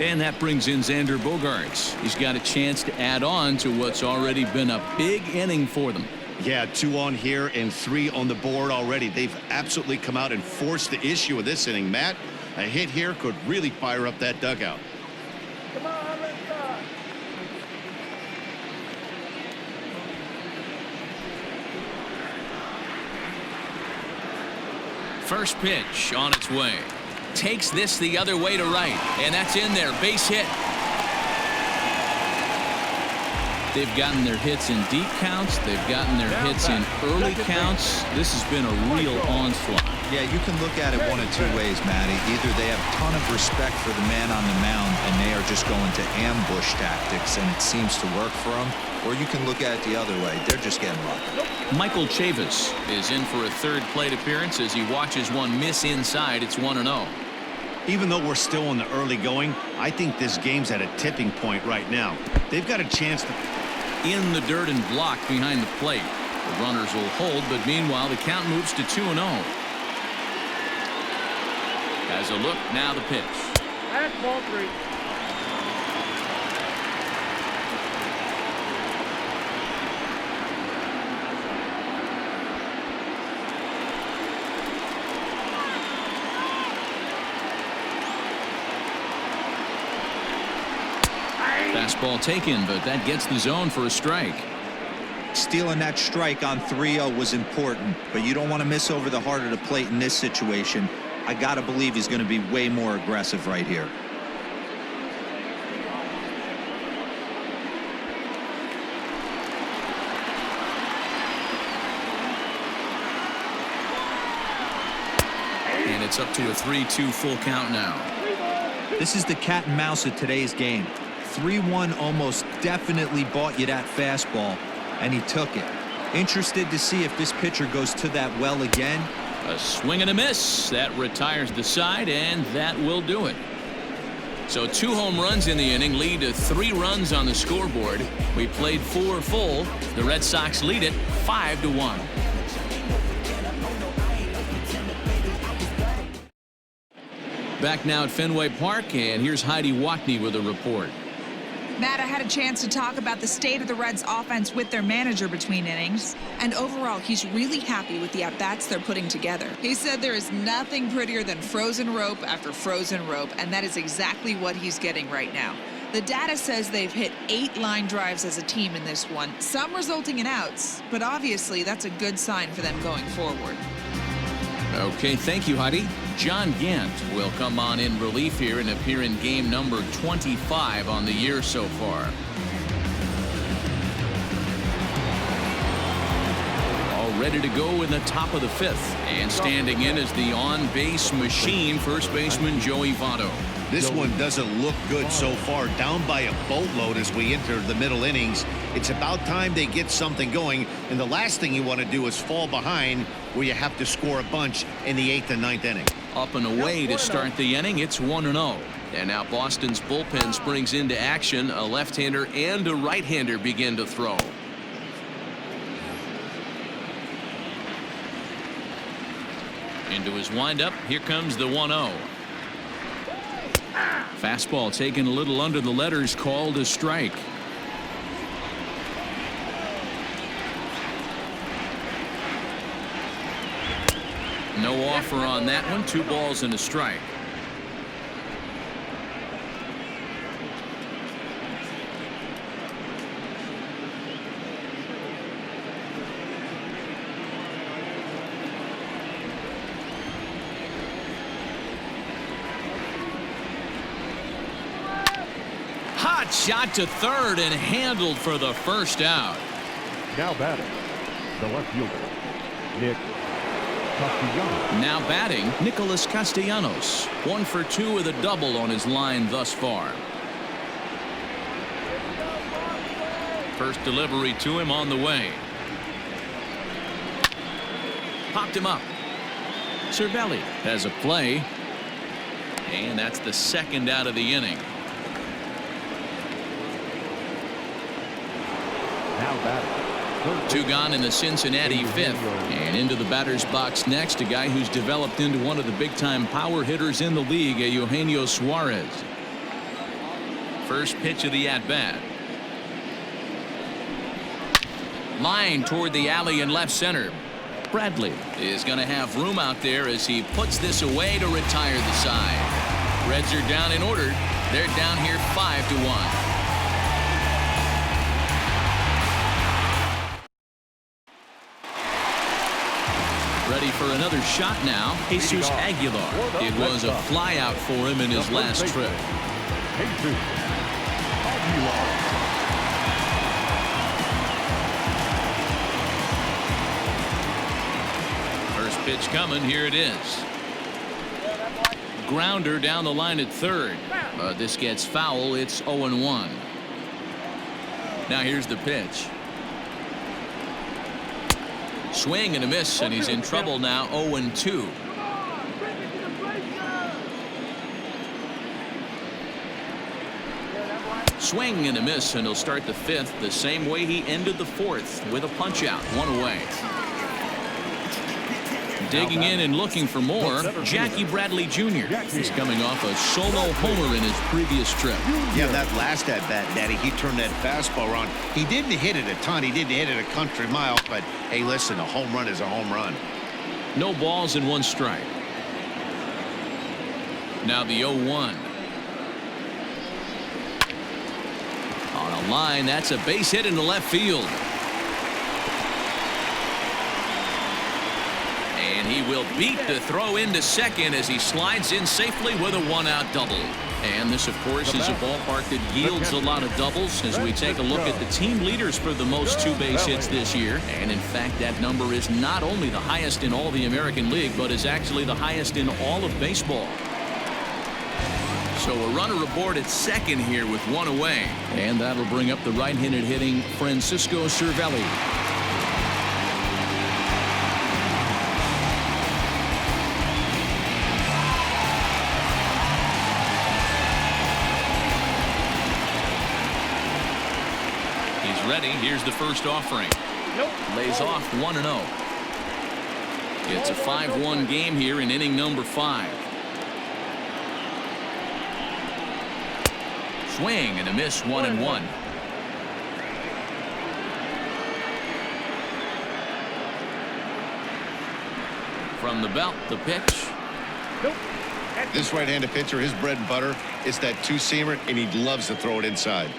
And that brings in Xander Bogaerts. He's got a chance to add on to what's already been a big inning for them. Yeah, 2 on here and 3 on the board already. They've absolutely come out and forced the issue of this inning. Matt, a hit here could really fire up that dugout. Come on, let's go. First pitch on its way. Takes this the other way to right, and that's in there. Base hit. They've gotten their hits in deep counts. They've gotten their hits in early counts. This has been a real onslaught. Yeah, you can look at it one of 2 ways, Matty. Either they have a ton of respect for the man on the mound and they are just going to ambush tactics and it seems to work for them, or you can look at it the other way. They're just getting lucky. Michael Chavis is in for a 3rd plate appearance as he watches one miss inside. It's 1-0. Even though we're still in the early going, I think this game's at a tipping point right now. They've got a chance to... In the dirt and blocked behind the plate. The runners will hold, but meanwhile the count moves to 2-0. As a look, now the pitch. That's ball 3. Fastball taken, but that gets the zone for a strike. Stealing that strike on 3-0 was important, but you don't want to miss over the heart of the plate in this situation. I got to believe he's going to be way more aggressive right here. And it's up to a 3-2 full count now. This is the cat and mouse of today's game. 3-1 almost definitely bought you that fastball, and he took it. Interested to see if this pitcher goes to that well again. A swing and a miss. That retires the side, and that will do it. So 2 home runs in the inning lead to 3 runs on the scoreboard. We played 4 full. The Red Sox lead it 5-1. Back now at Fenway Park, and here's Heidi Watney with a report. Matt, I had a chance to talk about the state of the Reds offense with their manager between innings, and overall he's really happy with the at-bats they're putting together. He said there is nothing prettier than frozen rope after frozen rope, and that is exactly what he's getting right now. The data says they've hit 8 line drives as a team in this one, some resulting in outs, but obviously that's a good sign for them going forward. Okay, thank you, Heidi. John Gant will come on in relief here and appear in game number 25 on the year so far. All ready to go in the top of the 5th. And standing in is the on-base machine, first baseman Joey Votto. This one doesn't look good so far. Down by a boatload as we enter the middle innings. It's about time they get something going. And the last thing you want to do is fall behind where you have to score a bunch in the 8th and 9th inning. Up and away to start the inning. It's 1-0. And now Boston's bullpen springs into action. A left-hander and a right-hander begin to throw. Into his windup. Here comes the 1-0. Fastball taken a little under the letters, called a strike. No offer on that one. 2 balls and a strike. Hot shot to third and handled for the first out. Now batting, the left fielder, Nick Castellanos. Now batting, Nicholas Castellanos. 1 for 2 with a double on his line thus far. First delivery to him on the way. Popped him up. Cervelli has a play. And that's the second out of the inning. Now batting. 2 gone in the Cincinnati 5th. And into the batter's box next, a guy who's developed into one of the big-time power hitters in the league, Eugenio Suarez. First pitch of the at-bat. Line toward the alley in left center. Bradley is going to have room out there as he puts this away to retire the side. Reds are down in order. They're down here 5-1. Ready for another shot now. Jesus Aguilar. It was a flyout for him in his last trip. Jesus Aguilar. First pitch coming. Here it is. Grounder down the line at third. This gets foul. It's 0-1. Now here's the pitch. Swing and a miss, and he's in trouble now. 0-2. Swing and a miss, and he'll start the 5th the same way he ended the 4th, with a punch out. 1 away. Digging in and looking for more, Jackie Bradley Jr. He's coming off a solo homer in his previous trip. Yeah, that last at-bat, Daddy, he turned that fastball around. He didn't hit it a ton. He didn't hit it a country mile. But, hey, listen, a home run is a home run. No balls and 1 strike. Now the 0-1. On a line, that's a base hit into left field. And he will beat the throw into second as he slides in safely with a 1-out double. And this, of course, is a ballpark that yields a lot of doubles as we take a look at the team leaders for the most 2 base hits this year. And, in fact, that number is not only the highest in all the American League, but is actually the highest in all of baseball. So a runner aboard at second here with 1 away. And that'll bring up the right-handed hitting Francisco Cervelli. Ready. Here's the first offering. Lays off 1-0. It's a 5-1 game here in inning number 5. Swing and a miss. 1-1. From the belt, the pitch. This right-handed pitcher, his bread and butter, is that 2-seamer, and he loves to throw it inside.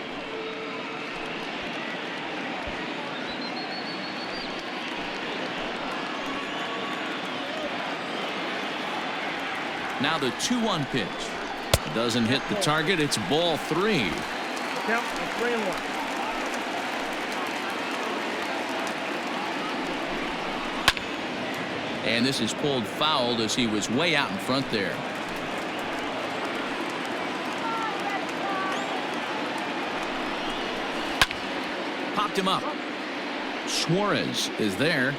Now the 2-1 pitch. Doesn't hit the target. It's ball 3. Count 3-1. And this is pulled fouled as he was way out in front there. Popped him up. Suarez is there.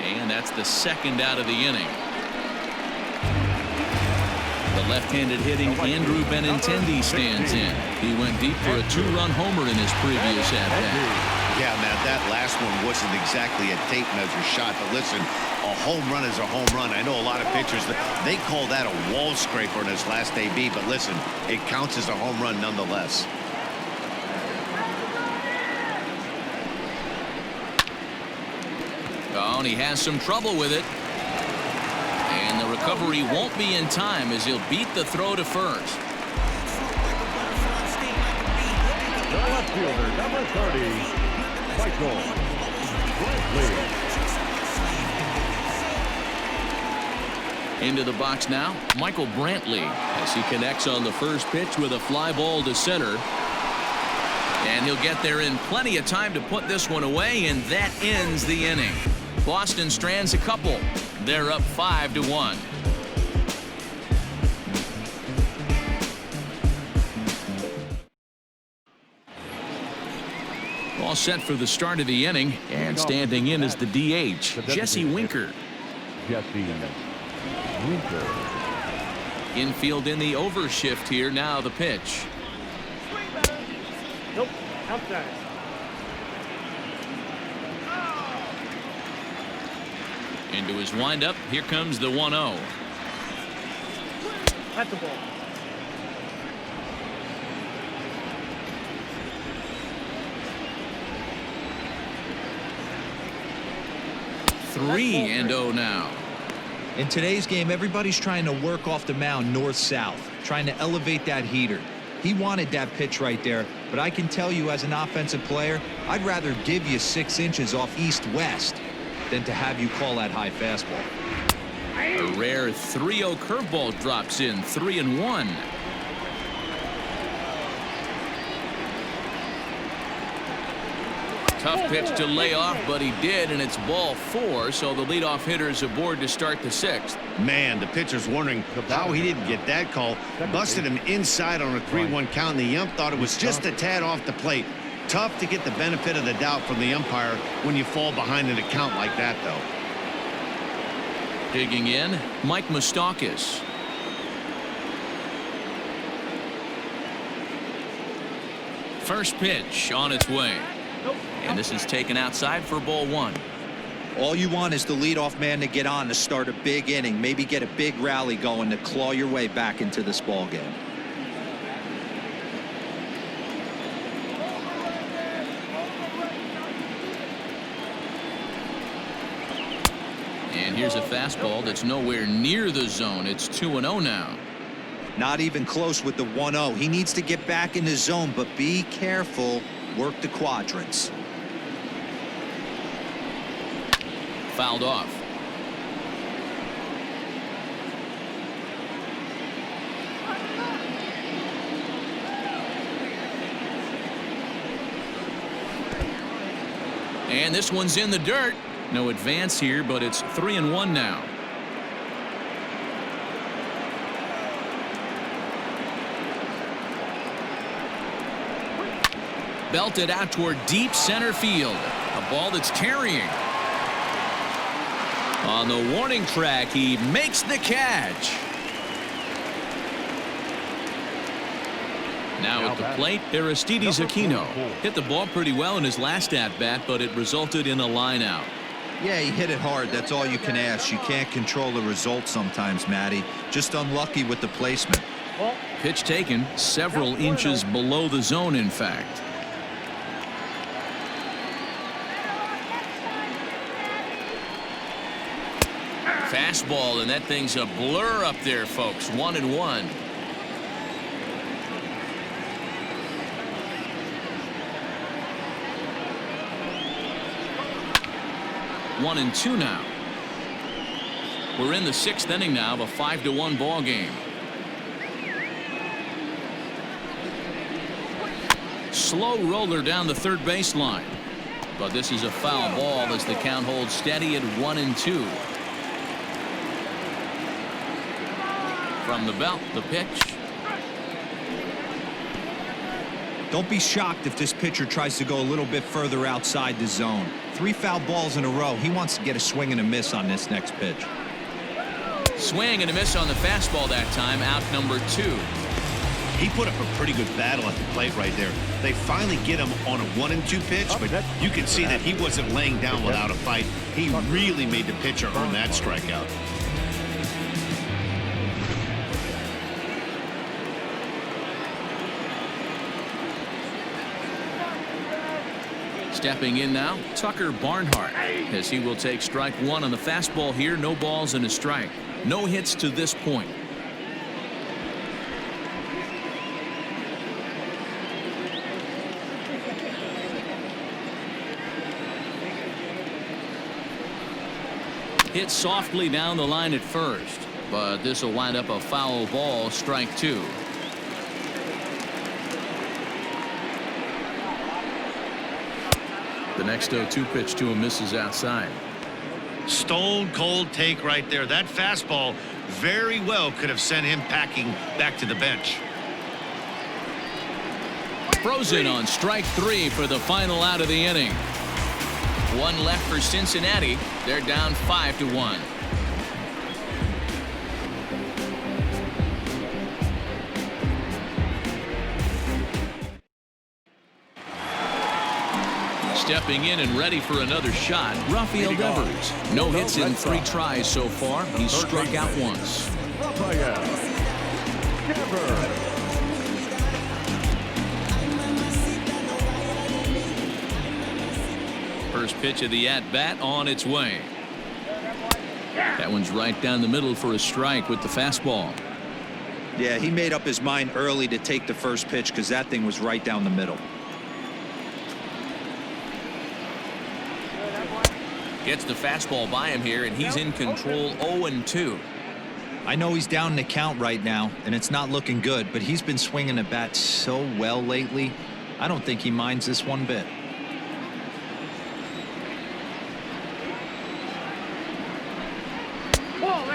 And that's the second out of the inning. The left-handed hitting Andrew Benintendi stands in. He went deep for a 2-run homer in his previous at-bat. Yeah, Matt, that last one wasn't exactly a tape measure shot, but listen, a home run is a home run. I know a lot of pitchers, they call that a wall scraper in his last AB, but listen, it counts as a home run nonetheless. Oh, and he has some trouble with it. And the recovery won't be in time as he'll beat the throw to first. The left fielder, number 30, Michael Brantley. Into the box now, Michael Brantley, as he connects on the first pitch with a fly ball to center. And he'll get there in plenty of time to put this one away, and that ends the inning. Boston strands a couple. They're up 5-1. All set for the start of the inning, and standing in is the DH, Jesse Winker. Jesse Winker. Infield in the overshift here. Now the pitch. Nope. Outside. Into his windup. Here comes the 1-0. That's the ball. Three and 0 now. In today's game, everybody's trying to work off the mound north-south, trying to elevate that heater. He wanted that pitch right there, but I can tell you as an offensive player, I'd rather give you 6 inches off east-west than to have you call that high fastball. A rare 3-0 curveball drops in. 3-1. Tough pitch to lay off, but he did, and it's ball 4, so the leadoff hitter's aboard to start the 6th. Man, the pitcher's wondering how he didn't get that call. Busted him inside on a 3-1 count, and the ump thought it was just a tad off the plate. Tough to get the benefit of the doubt from the umpire when you fall behind in a count like that, though. Digging in, Mike Moustakas. First pitch on its way. And this is taken outside for ball 1. All you want is the leadoff man to get on to start a big inning, maybe get a big rally going to claw your way back into this ball game. And here's a fastball that's nowhere near the zone. It's 2-0 now. Not even close with the 1-0. He needs to get back in the zone, but be careful. Work the quadrants. Fouled off. And this one's in the dirt. No advance here, but it's 3-1 now. Belted out toward deep center field. A ball that's carrying. On the warning track, he makes the catch. Now at the plate, Aristides Aquino. Hit the ball pretty well in his last at-bat, but it resulted in a line-out. Yeah, he hit it hard. That's all you can ask. You can't control the result sometimes, Matty. Just unlucky with the placement. Pitch taken several inches below the zone, in fact. Fastball, and that thing's a blur up there, folks. 1-1. One and 2 now. We're in the 6th inning now of a 5-1 ball game. Slow roller down the third baseline. But this is a foul ball as the count holds steady at 1-2. From the belt, the pitch. Don't be shocked if this pitcher tries to go a little bit further outside the zone. 3 foul balls in a row. He wants to get a swing and a miss on this next pitch. Swing and a miss on the fastball that time. Out number 2. He put up a pretty good battle at the plate right there. They finally get him on a 1-2 pitch, but you can see that he wasn't laying down without a fight. He really made the pitcher earn that strikeout. Stepping in now, Tucker Barnhart, as he will take strike 1 on the fastball here. No balls and a strike. No hits to this point. Hit softly down the line at first, but this will wind up a foul ball, strike 2. The next 0-2 pitch to him misses outside. Stone cold take right there. That fastball very well could have sent him packing back to the bench. Frozen on strike 3 for the final out of the inning. 1 left for Cincinnati. They're down 5-1. Stepping in and ready for another shot, Rafael Devers. No hits in 3 tries so far. He's struck out once. First pitch of the at-bat on its way. That one's right down the middle for a strike with the fastball. Yeah, he made up his mind early to take the first pitch because that thing was right down the middle. Gets the fastball by him here, and he's in control. 0-2. I know he's down in the count right now, and it's not looking good, but he's been swinging the bat so well lately. I don't think he minds this one bit.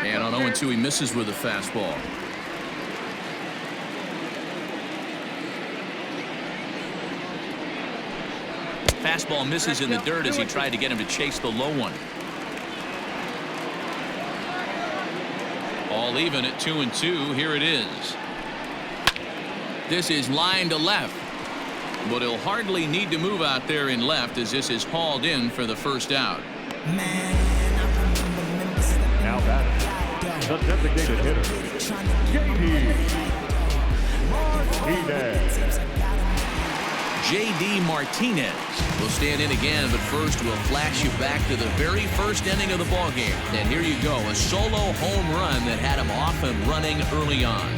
And on 0-2, he misses with a fastball. Fastball misses in the dirt as he tried to get him to chase the low one. All even at 2-2. Here it is. This is line to left, but he'll hardly need to move out there in left as this is hauled in for the first out. Now that the designated hitter, J.D. Martinez will stand in again, but first we'll flash you back to the very first inning of the ballgame. And here you go, a solo home run that had him off and running early on.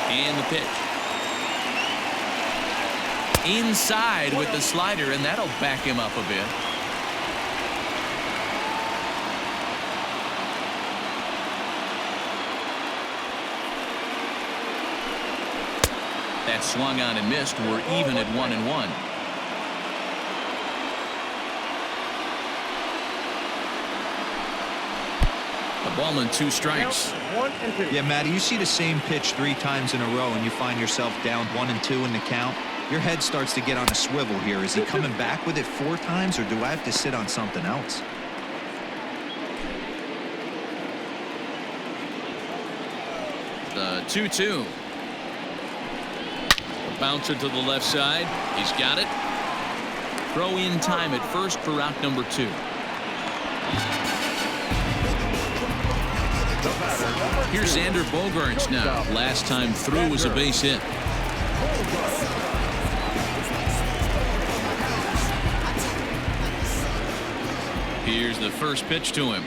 And the pitch. Inside with the slider, and that'll back him up a bit. That swung on and missed. We're even at 1-1. A ball and 2 strikes. 1-2. Yeah, Matty, you see the same pitch 3 times in a row and you find yourself down 1-2 in the count. Your head starts to get on a swivel here. Is he coming back with it 4 times, or do I have to sit on something else? The 2-2. Bouncer to the left side. He's got it. Throw in time at first for out number 2. Here's Xander Bogaerts now. Last time through was a base hit. Here's the first pitch to him.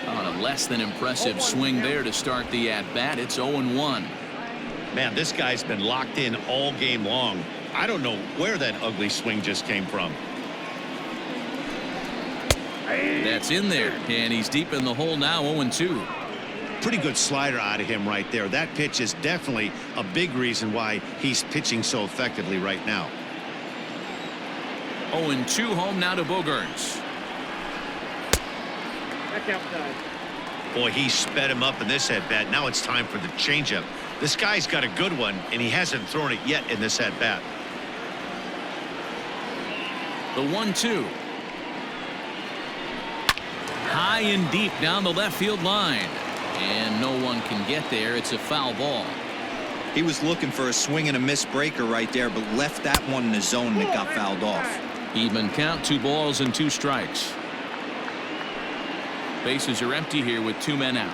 On a less than impressive swing there to start the at-bat. It's 0-1. Man, this guy's been locked in all game long. I don't know where that ugly swing just came from. That's in there, and he's deep in the hole now, 0-2. Pretty good slider out of him right there. That pitch is definitely a big reason why he's pitching so effectively right now. 0-2, home now to Bogaerts. Back outside. Boy, he sped him up in this at-bat. Now it's time for the changeup. This guy's got a good one, and he hasn't thrown it yet in this at-bat. The 1-2. High and deep down the left field line. And no one can get there. It's a foul ball. He was looking for a swing and a miss breaker right there, but left that one in the zone and it got fouled off. Even count, 2 balls and 2 strikes. Bases are empty here with 2 men out.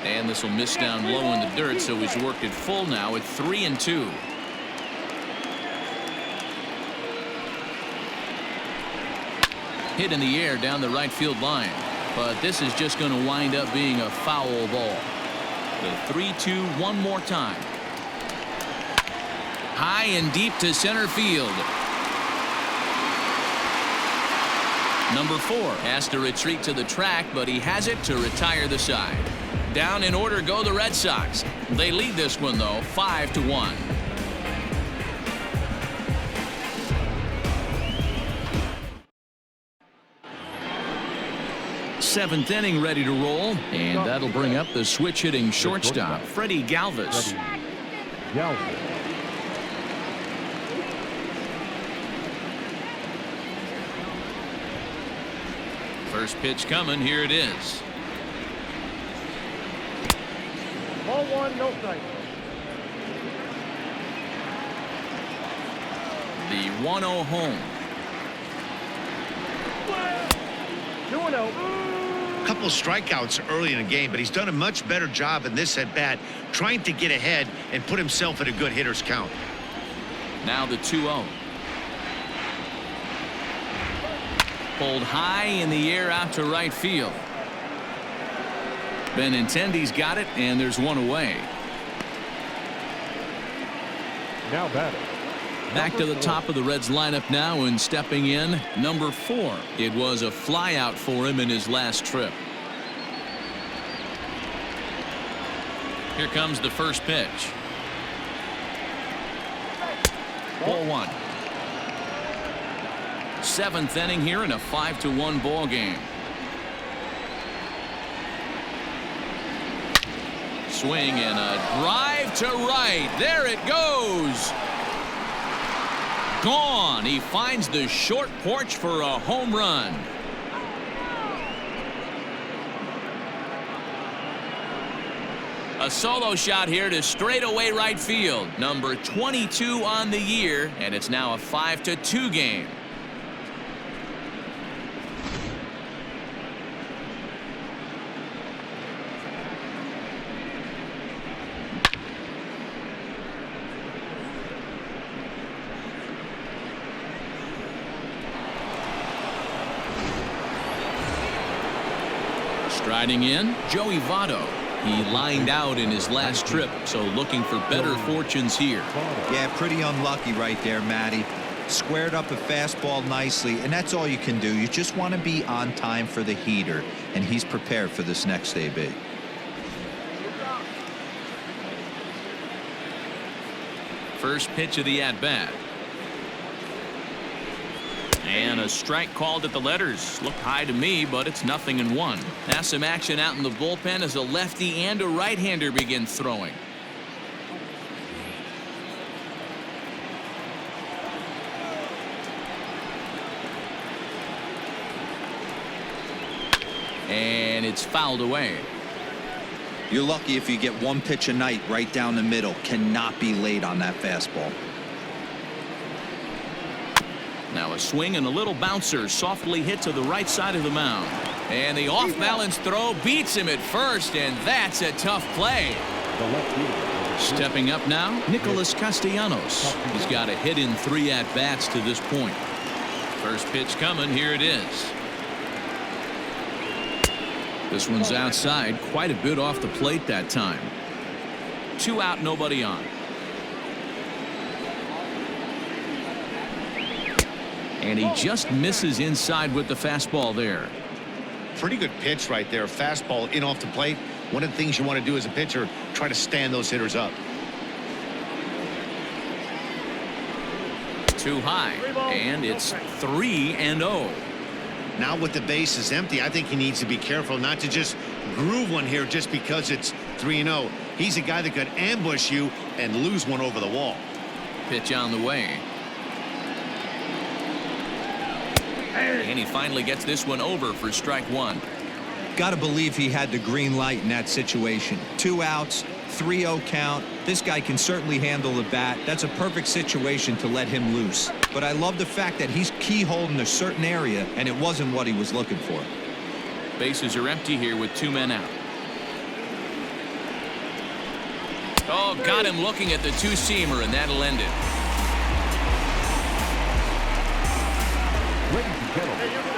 And this will miss down low in the dirt, so he's worked it full now at 3-2. Hit in the air down the right field line, but this is just going to wind up being a foul ball. The 3-2 one more time. High and deep to center field. Number 4 has to retreat to the track, but he has it to retire the side. Down in order go the Red Sox. They lead this one though, 5-1. 7th inning ready to roll, and that'll bring up the switch hitting shortstop, Freddie Galvis. First pitch coming, here it is. Ball 1, no strike. The 1-0 home. 2-0. Couple strikeouts early in the game, but he's done a much better job in this at bat trying to get ahead and put himself in a good hitter's count. Now the 2-0. Pulled high in the air out to right field. Benintendi's got it, and there's one away. Now batting. Back to the top of the Reds lineup now, and stepping in, number 4. It was a flyout for him in his last trip. Here comes the first pitch. Ball 1. 7th inning here in a 5-1 ball game. Swing and a drive to right. There it goes. Gone. He finds the short porch for a home run. A solo shot here to straightaway right field. Number 22 on the year, and it's now a 5-2 game. Striding in, Joey Votto. He lined out in his last trip, so looking for better fortunes here. Yeah, pretty unlucky right there, Matty. Squared up a fastball nicely, and that's all you can do. You just want to be on time for the heater, and he's prepared for this next AB. First pitch of the at-bat. And a strike called at the letters. Looked high to me, but it's 0-1. Now some action out in the bullpen as a lefty and a right-hander begin throwing. And it's fouled away. You're lucky if you get one pitch a night right down the middle. Cannot be late on that fastball. Now a swing and a little bouncer softly hit to the right side of the mound. And the off-balance throw beats him at first, and that's a tough play. Stepping up now, Nicholas Castellanos. He's got a hit in 3 at-bats to this point. First pitch coming. Here it is. This one's outside, quite a bit off the plate that time. 2 out, nobody on. And he just misses inside with the fastball there. Pretty good pitch right there. Fastball in off the plate. One of the things you want to do as a pitcher, try to stand those hitters up. Too high, and it's 3-0. Now with the base is empty, I think he needs to be careful not to just groove one here just because it's 3-0. He's a guy that could ambush you and lose one over the wall. Pitch on the way. And he finally gets this one over for strike 1. Got to believe he had the green light in that situation. 2 outs, 3-0 count. This guy can certainly handle the bat. That's a perfect situation to let him loose. But I love the fact that he's keyholed in a certain area, and it wasn't what he was looking for. Bases are empty here with 2 men out. Oh, got him looking at the 2-seamer, and that'll end it.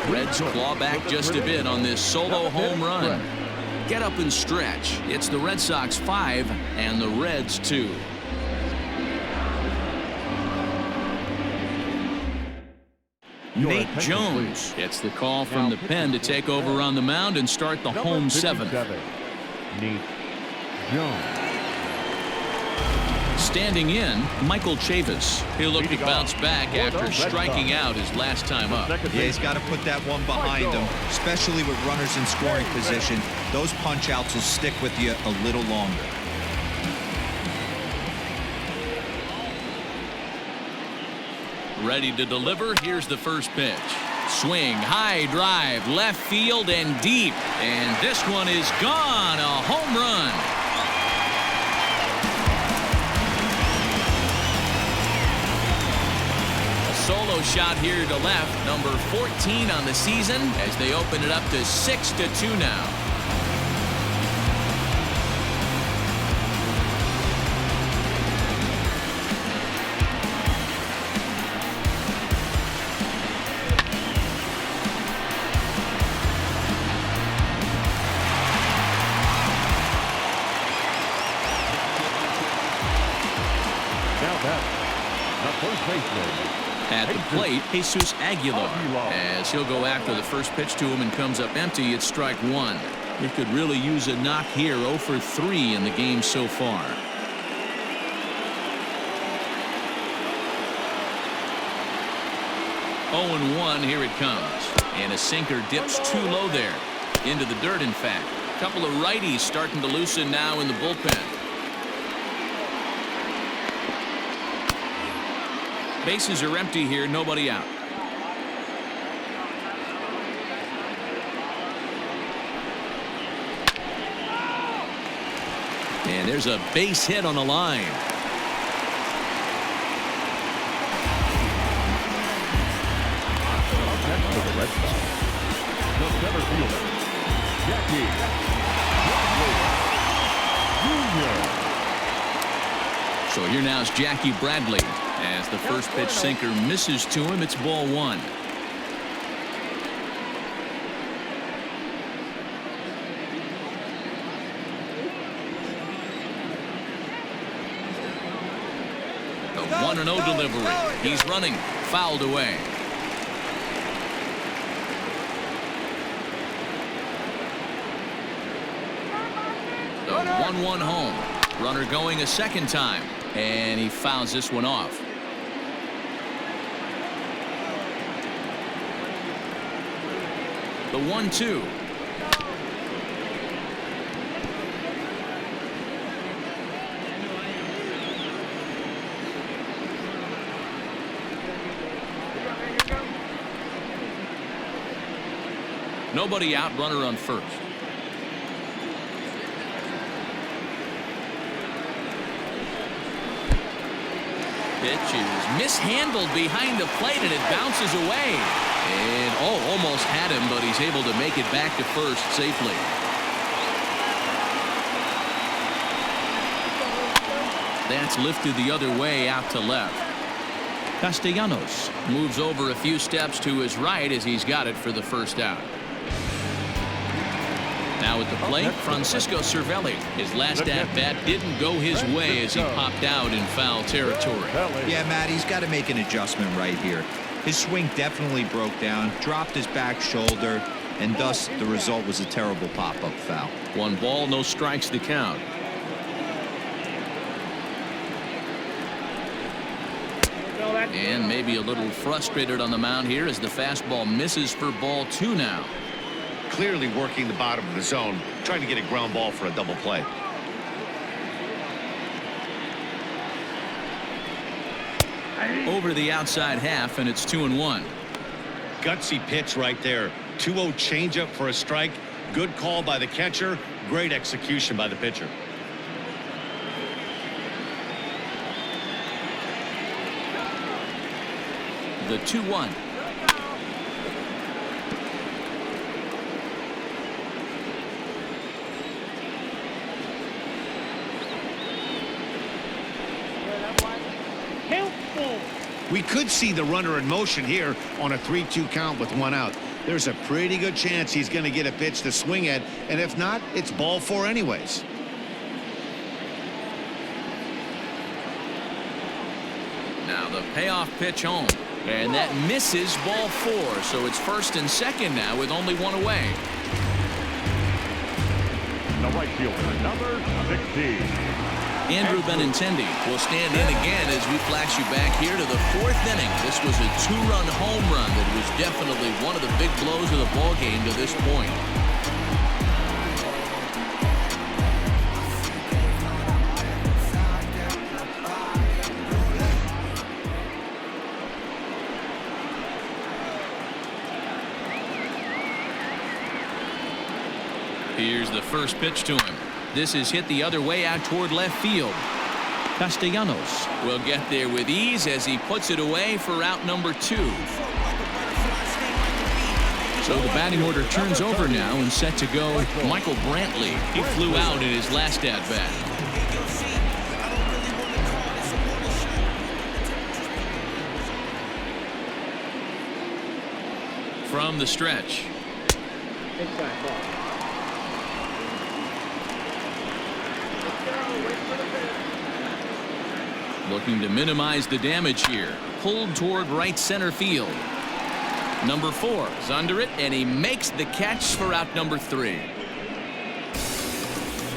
Reds claw back just a bit on this solo home run. Get up and stretch. It's the Red Sox 5 and the Reds 2. Nate Jones gets the call from the pen to take over on the mound and start the home 7th. Nate Jones. Standing in, Michael Chavis. He'll look to bounce back after striking out his last time up. Yeah, he's got to put that one behind him, especially with runners in scoring position. Those punch-outs will stick with you a little longer. Ready to deliver. Here's the first pitch. Swing, high drive, left field and deep. And this one is gone. A home run. Solo shot here to left, number 14 on the season, as they open it up to 6-2 now. Now back, the first baseman. At the plate, Jesus Aguilar, as he'll go after the first pitch to him and comes up empty. It's strike 1. He could really use a knock here. 0 for 3 in the game so far. Oh and 1, here it comes. And a sinker dips too low there. Into the dirt, in fact. A couple of righties starting to loosen now in the bullpen. Bases are empty here, nobody out. And there's a base hit on the line. Next to the Red Sox, the center fielder, Jackie Bradley Jr. So here now is Jackie Bradley. As the first pitch sinker misses to him, it's ball 1. The 1-0 delivery. He's running. Fouled away. The 1-1 home. Runner going a second time. And he fouls this one off. The 1-2. Nobody out, runner on first. Pitch is mishandled behind the plate and it bounces away. And almost had him, but he's able to make it back to first safely. That's lifted the other way out to left. Castellanos moves over a few steps to his right as he's got it for the first out. Now at the plate, Francisco Cervelli. His last at-bat didn't go his way as he popped out in foul territory. Yeah, Matt, he's got to make an adjustment right here. His swing definitely broke down, dropped his back shoulder, and thus the result was a terrible pop-up foul. 1 ball, no strikes to count. And maybe a little frustrated on the mound here as the fastball misses for ball 2 now. Clearly working the bottom of the zone, trying to get a ground ball for a double play. Over the outside half, and it's 2-1. Gutsy pitch right there. 2-0 changeup for a strike. Good call by the catcher. Great execution by the pitcher. The 2-1. We could see the runner in motion here on a 3-2 count with 1 out. There's a pretty good chance he's going to get a pitch to swing at, and if not, it's ball 4 anyways. Now the payoff pitch home, and that misses ball 4, so it's first and second now with only 1 away. The right fielder, number 16. Andrew Benintendi will stand in again as we flash you back here to the 4th inning. This was a 2-run home run that was definitely one of the big blows of the ball game to this point. Here's the first pitch to him. This is hit the other way out toward left field. Castellanos will get there with ease as he puts it away for out number 2. So the batting order turns over now and set to go Michael Brantley. He flew out in his last at-bat. From the stretch. Inside ball. Looking to minimize the damage here. Pulled toward right center field. Number 4 is under it, and he makes the catch for out number 3.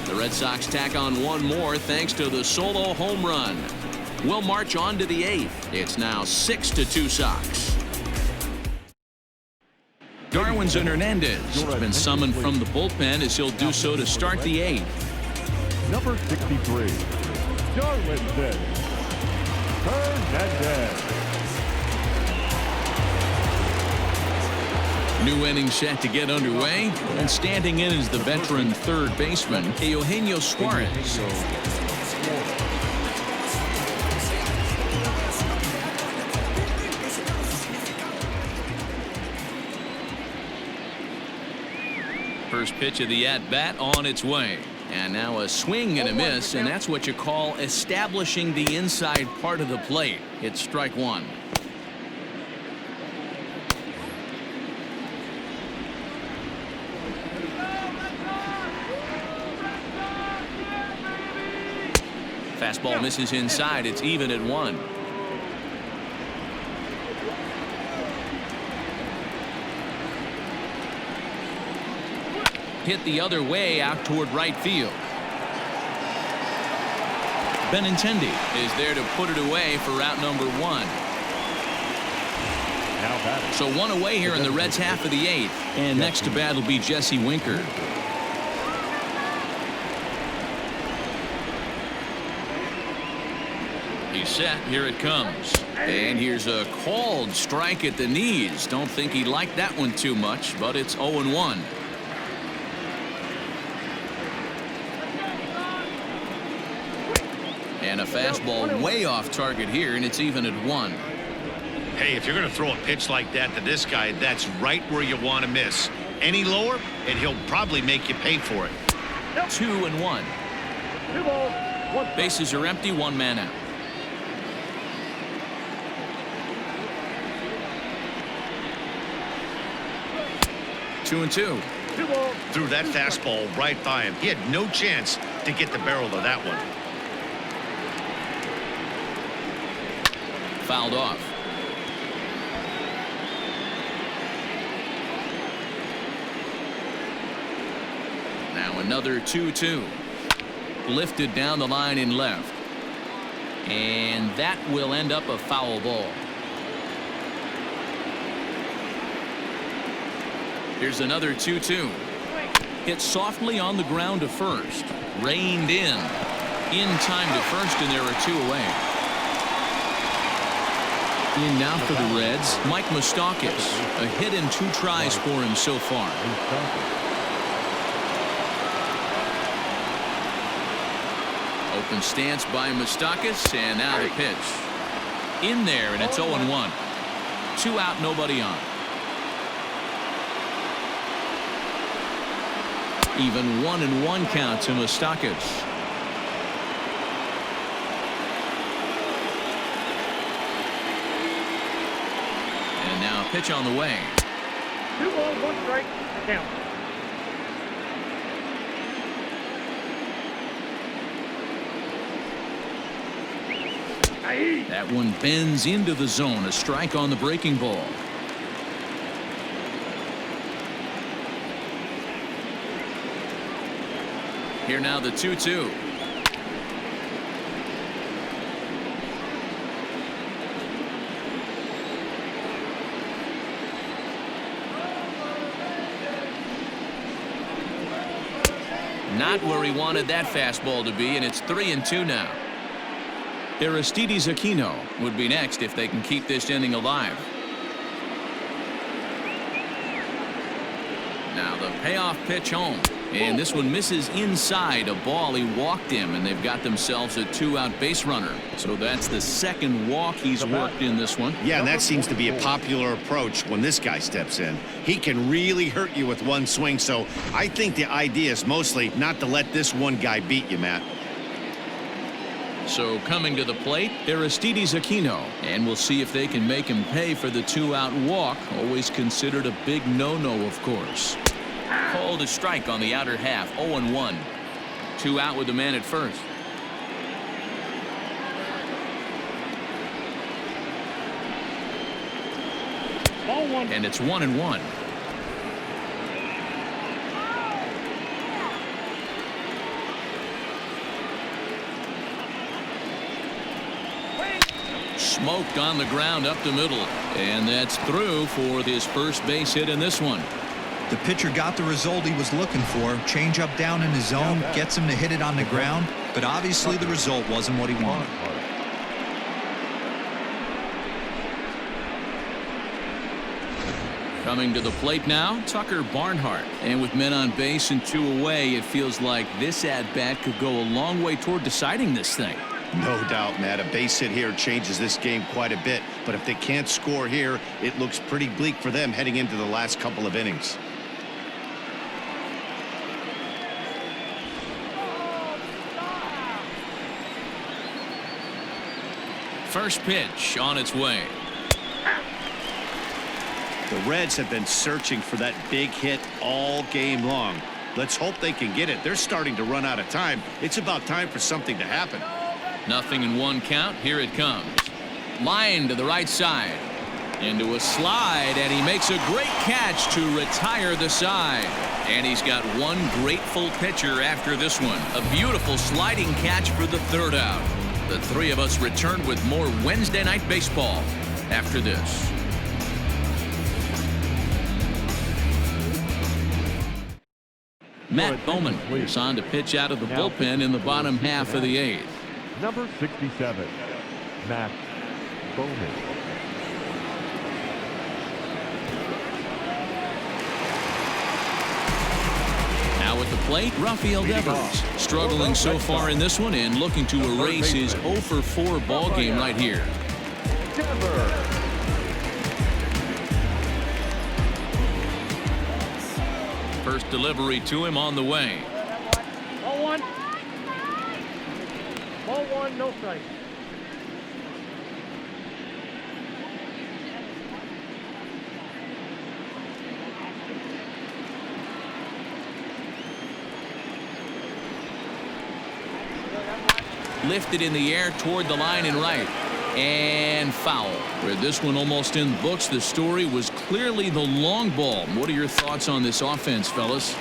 The Red Sox tack on 1 more thanks to the solo home run. We'll march on to the 8th. It's now 6-2 Sox. Darwinzon Hernandez has been summoned from the bullpen as he'll do so to start the 8th. Number 63, Darwinzon Hernandez. New inning set to get underway, and standing in is the veteran third baseman, Eugenio Suarez. First pitch of the at-bat on its way. And now a swing and a miss, and that's what you call establishing the inside part of the plate. It's strike 1. Fastball misses inside. It's even at 1. Hit the other way out toward right field. Benintendi is there to put it away for out number 1. So 1 away here in the Reds' half of the 8th. And next to bat will be Jesse Winker. He's set. Here it comes. And here's a called strike at the knees. Don't think he liked that one too much, but it's 0-1. And a fastball way off target here, and it's even at 1. Hey, if you're going to throw a pitch like that to this guy, that's right where you want to miss. Any lower, and he'll probably make you pay for it. 2-1. 2 balls, 1 strike. Bases are empty, 1 man out. 2-2. 2 balls. Threw that fastball right by him. He had no chance to get the barrel of that one. Fouled off. Now another 2-2. Lifted down the line in left. And that will end up a foul ball. Here's another 2-2. Hit softly on the ground to first. Reined in. In time to first, and there are 2 away. In now for the Reds, Mike Moustakas. A hit and 2 tries for him so far. Open stance by Moustakas, and now the pitch. In there, and it's 0-1. 2 out, nobody on. Even 1-1 count to Moustakas. And now a pitch on the way. 2 balls, 1 strike. The count. That one bends into the zone. A strike on the breaking ball. Here now the 2-2. Not where he wanted that fastball to be, and it's 3-2 now. Aristides Aquino would be next if they can keep this inning alive. Now the payoff pitch home. And this one misses inside a ball. He walked him, and they've got themselves a 2-out base runner. So that's the second walk he's worked in this one. Yeah, and that seems to be a popular approach when this guy steps in. He can really hurt you with one swing, so I think the idea is mostly not to let this one guy beat you, Matt. So coming to the plate, Aristides Aquino, and we'll see if they can make him pay for the 2-out walk. Always considered a big no-no, of course. Called a strike on the outer half. 0-1. 2 out with the man at first. Ball 1. And it's 1-1. Smoked on the ground up the middle, and that's through for his first base hit in this one. The pitcher got the result he was looking for. Change up down in his zone, gets him to hit it on the ground, but obviously the result wasn't what he wanted. Coming to the plate now, Tucker Barnhart. And with men on base and 2 away, it feels like this at-bat could go a long way toward deciding this thing. No doubt, Matt. A base hit here changes this game quite a bit. But if they can't score here, it looks pretty bleak for them heading into the last couple of innings. First pitch on its way. The Reds have been searching for that big hit all game long. Let's hope they can get it. They're starting to run out of time. It's about time for something to happen. 0-1 count. Here it comes. Line to the right side. Into a slide, and he makes a great catch to retire the side. And he's got one grateful pitcher after this one. A beautiful sliding catch for the 3rd out. The 3 of us return with more Wednesday Night Baseball after this. Matt Bowman is on to pitch out of the bullpen in the bottom half of the 8th. Number 67, Matt Bowman. Now at the plate, Rafael Devers, struggling so far in this one and looking to erase his 0-for-4 ball game right here. First delivery to him on the way. Ball 1. Ball 1, no strike. Lifted in the air toward the line and right. And foul. With this one almost in the books, the story was clearly the long ball. What are your thoughts on this offense, fellas?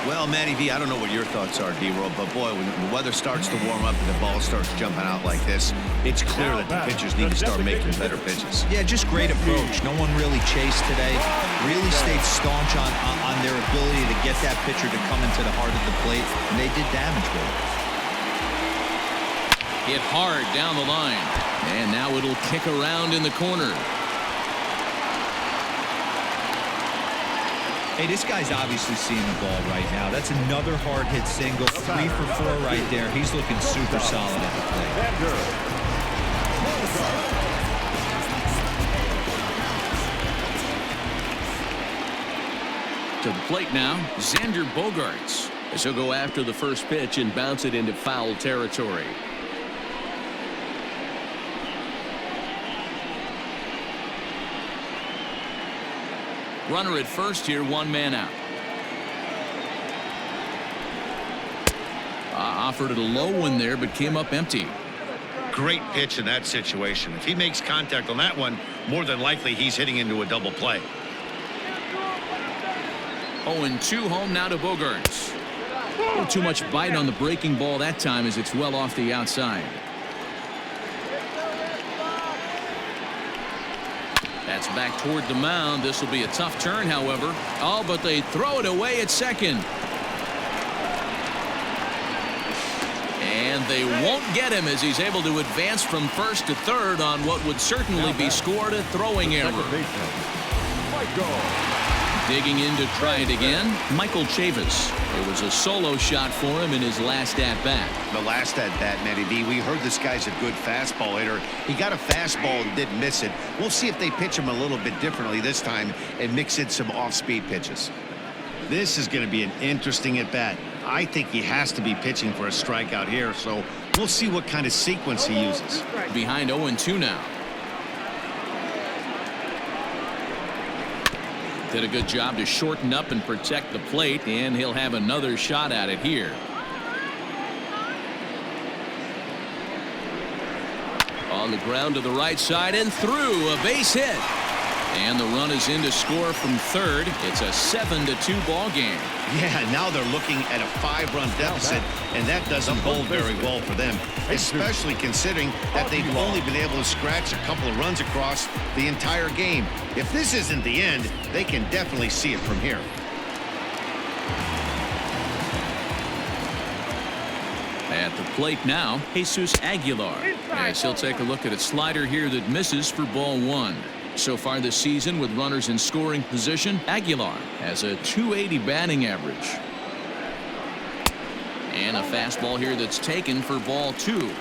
Well, Matty V, I don't know what your thoughts are, D-Roll, but boy, when the weather starts to warm up and the ball starts jumping out like this, it's clear that the pitchers need to start making better pitches. Yeah, just great approach. No one really chased today. Really stayed staunch on their ability to get that pitcher to come into the heart of the plate, and they did damage with it. Hit hard down the line. And now it'll kick around in the corner. Hey, this guy's obviously seeing the ball right now. That's another hard hit single. 3 for 4 right there. He's looking super solid at the plate. To the plate now, Xander Bogaerts. As he'll go after the first pitch and bounce it into foul territory. Runner at first here, 1 man out. Offered it a low one there, but came up empty. Great pitch in that situation. If he makes contact on that one, more than likely he's hitting into a double play. 0-2 home now to Bogaerts. A little too much bite on the breaking ball that time as it's well off the outside. That's back toward the mound. This will be a tough turn, however. Oh, but they throw it away at second. And they won't get him as he's able to advance from first to third on what would certainly be scored a throwing error. Digging in to try it again, Michael Chavis. It was a solo shot for him in his last at-bat. The last at-bat, Matty V, we heard this guy's a good fastball hitter. He got a fastball and didn't miss it. We'll see if they pitch him a little bit differently this time and mix in some off-speed pitches. This is going to be an interesting at-bat. I think he has to be pitching for a strikeout here, so we'll see what kind of sequence he uses. Behind 0-2 now. Did a good job to shorten up and protect the plate, and he'll have another shot at it here. On the ground to the right side and through, a base hit. And the run is in to score from third. It's a 7-2 ball game. Yeah, now they're looking at a 5-run deficit, and that doesn't bode very well for them, especially considering that they've only been able to scratch a couple of runs across the entire game. If this isn't the end, they can definitely see it from here. At the plate now, Jesus Aguilar. As he'll take a look at a slider here that misses for ball 1. So far this season, with runners in scoring position, Aguilar has a .280 batting average. And a fastball here that's taken for ball 2.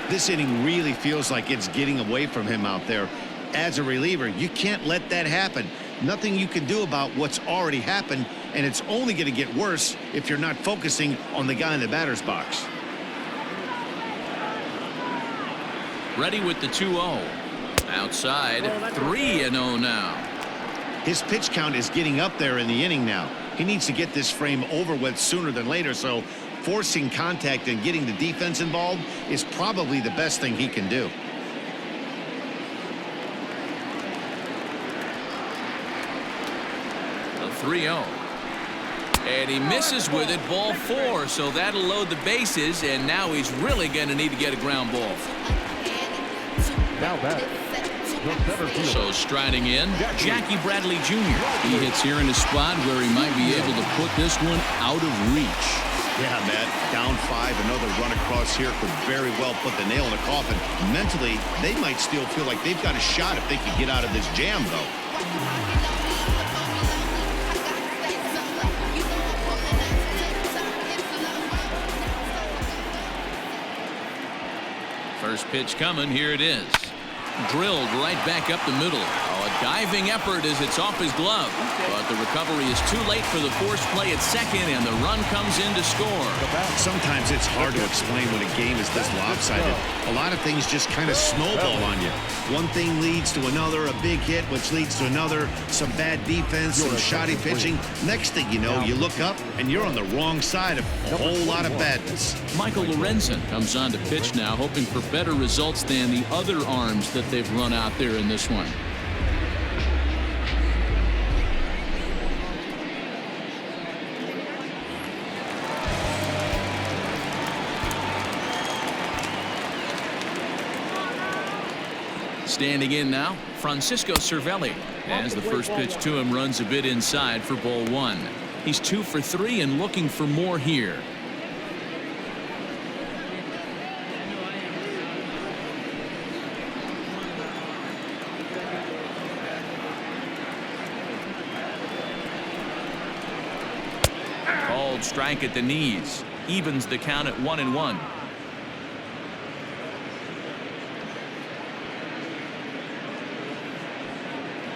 This inning really feels like it's getting away from him out there. As a reliever, you can't let that happen. Nothing you can do about what's already happened, and it's only going to get worse if you're not focusing on the guy in the batter's box. Ready with the 2-0. Outside, 3-0 now. His pitch count is getting up there in the inning now. He needs to get this frame over with sooner than later, so forcing contact and getting the defense involved is probably the best thing he can do. The 3-0. And he misses with it, ball 4, so that'll load the bases, and now he's really going to need to get a ground ball. Now back. So striding in, Jackie Bradley Jr. He hits here in a spot where he might be able to put this one out of reach. Yeah, Matt, down 5, another run across here could very well put the nail in the coffin. Mentally, they might still feel like they've got a shot if they can get out of this jam, though. First pitch coming, here it is. Drilled right back up the middle. A diving effort as it's off his glove. But the recovery is too late for the forced play at second, and the run comes in to score. Sometimes it's hard to explain when a game is this lopsided. A lot of things just kind of snowball on you. One thing leads to another, a big hit, which leads to another, some bad defense, some shoddy pitching. Next thing you know, you look up, and you're on the wrong side of a whole lot of badness. Michael Lorenzen comes on to pitch now, hoping for better results than the other arms that they've run out there in this one. Standing in now, Francisco Cervelli, as the first pitch to him runs a bit inside for ball one. He's 2 for 3 and looking for more here. Called strike at the knees. Evens the count at 1-1.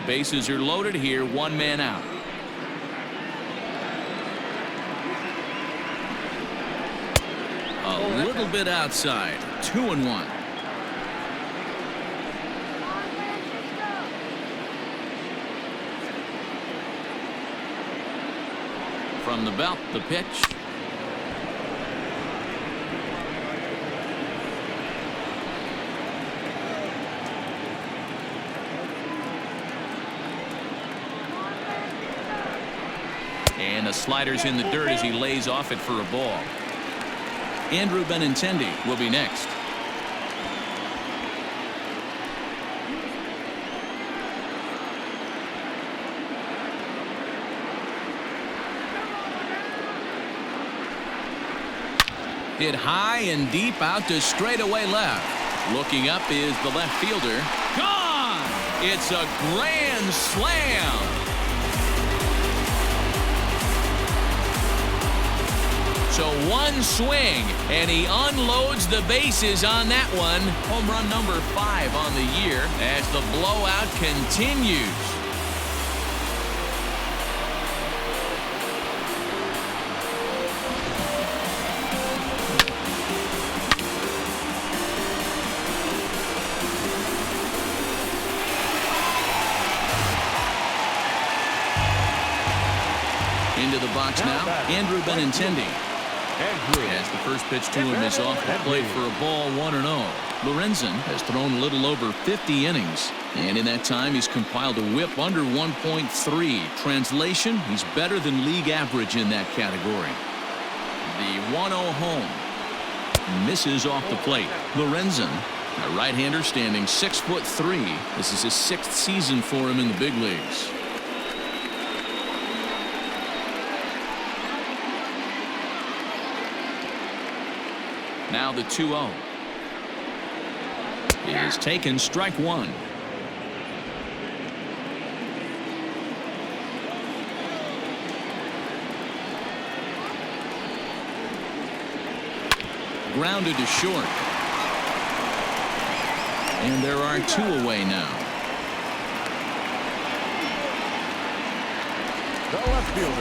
Bases are loaded here, 1 man out. A little bit outside, 2-1. From the belt, the pitch. And the slider's in the dirt as he lays off it for a ball. Andrew Benintendi will be next. Hit high and deep out to straightaway left. Looking up is the left fielder. Gone! It's a grand slam. So one swing, and he unloads the bases on that one. Home run number 5 on the year as the blowout continues. Into the box now, Andrew Benintendi. As the first pitch to him is off the plate for a ball, 1-0. Lorenzen has thrown a little over 50 innings, and in that time he's compiled a whip under 1.3. Translation, he's better than league average in that category. The 1-0 home misses off the plate. Lorenzen, a right-hander standing 6'3". This is his 6th season for him in the big leagues. Now the 2-0 is taken, strike 1. Grounded to short. And there are 2 away now.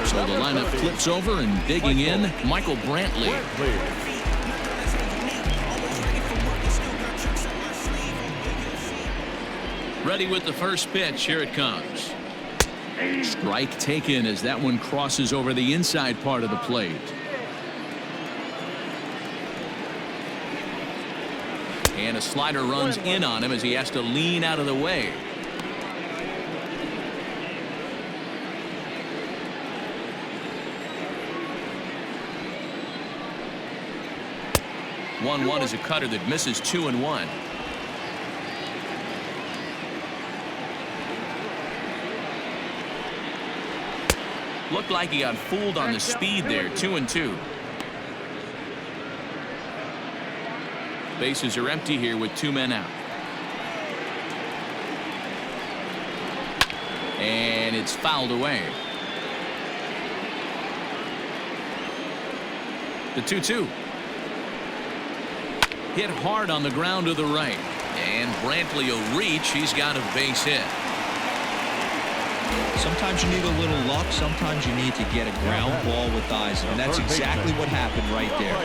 So the lineup flips over, and digging in, Michael Brantley. Ready with the first pitch. Here it comes. Strike taken as that one crosses over the inside part of the plate. And a slider runs in on him as he has to lean out of the way. One is a cutter that misses 2-1. Looked like he got fooled on the speed there. 2-2. Bases are empty here with 2 men out. And it's fouled away. The 2-2. Hit hard on the ground to the right. And Brantley will reach. He's got a base hit. Sometimes you need a little luck. Sometimes you need to get a ground ball with eyes. And that's exactly what happened right there.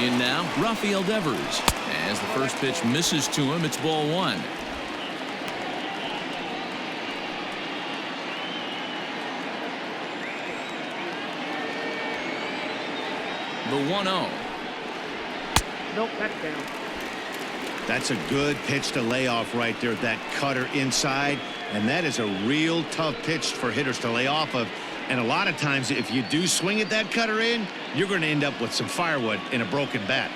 In now, Rafael Devers. As the first pitch misses to him, it's ball one. The 1-0. Nope, that's down. That's a good pitch to lay off right there, that cutter inside. And that is a real tough pitch for hitters to lay off of. And a lot of times, if you do swing at that cutter in, you're going to end up with some firewood in a broken bat.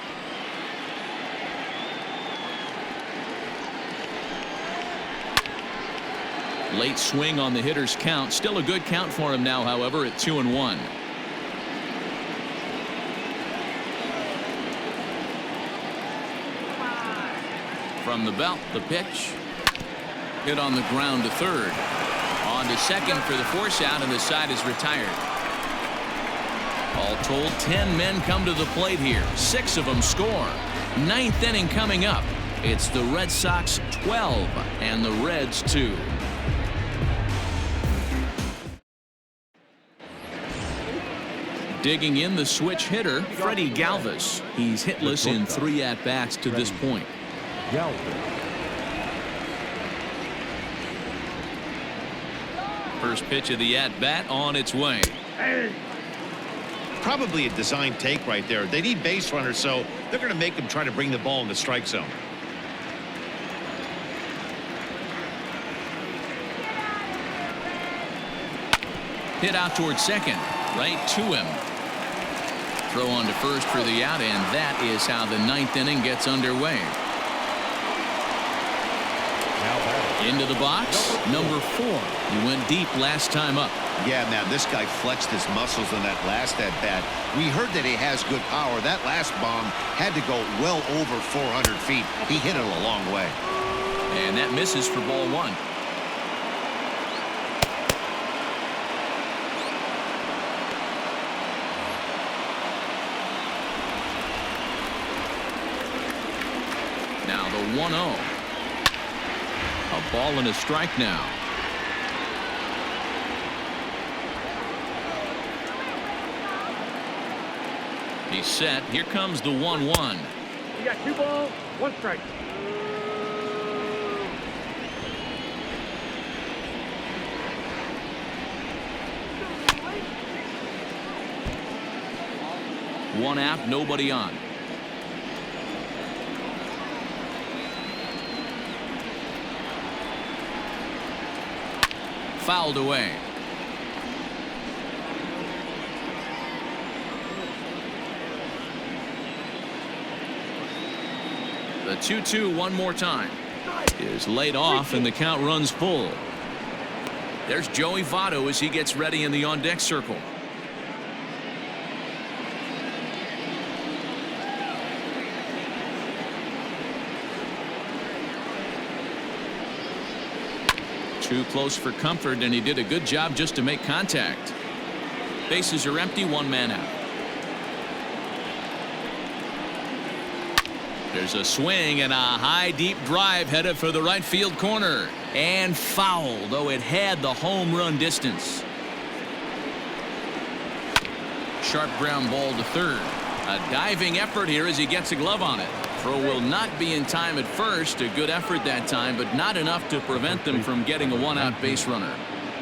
Late swing on the hitter's count. Still a good count for him now, however, at 2-1. From the belt, the pitch. Hit on the ground to third. On to second for the force out, and the side is retired. All told, 10 men come to the plate here. 6 of them score. 9th inning coming up. It's the Red Sox 12 and the Reds 2. Digging in the switch hitter, Freddie Galvis. He's hitless in 3 at-bats to this point. First pitch of the at-bat on its way. Probably a design take right there. They need base runners, so they're going to make them try to bring the ball in the strike zone. Hit out towards second, right to him. Throw on to first for the out, and that is how the 9th inning gets underway. Into the box, number 4. He went deep last time up. Yeah, man, this guy flexed his muscles in that last at bat. We heard that he has good power. That last bomb had to go well over 400 feet. He hit it a long way. And that misses for ball 1. Now the 1-0. A ball and a strike now. He's set. Here comes the 1-1. You got 2 balls, 1 strike. One out, nobody on. Fouled away. The 2-2 one more time is laid off, and the count runs full. There's Joey Votto as he gets ready in the on-deck circle. Too close for comfort, and he did a good job just to make contact. Bases are empty, 1 man out. There's a swing and a high deep drive headed for the right field corner, and foul, though it had the home run distance. Sharp ground ball to third. A diving effort here as he gets a glove on it. Throw will not be in time at first. A good effort that time, but not enough to prevent them from getting a 1-out base runner.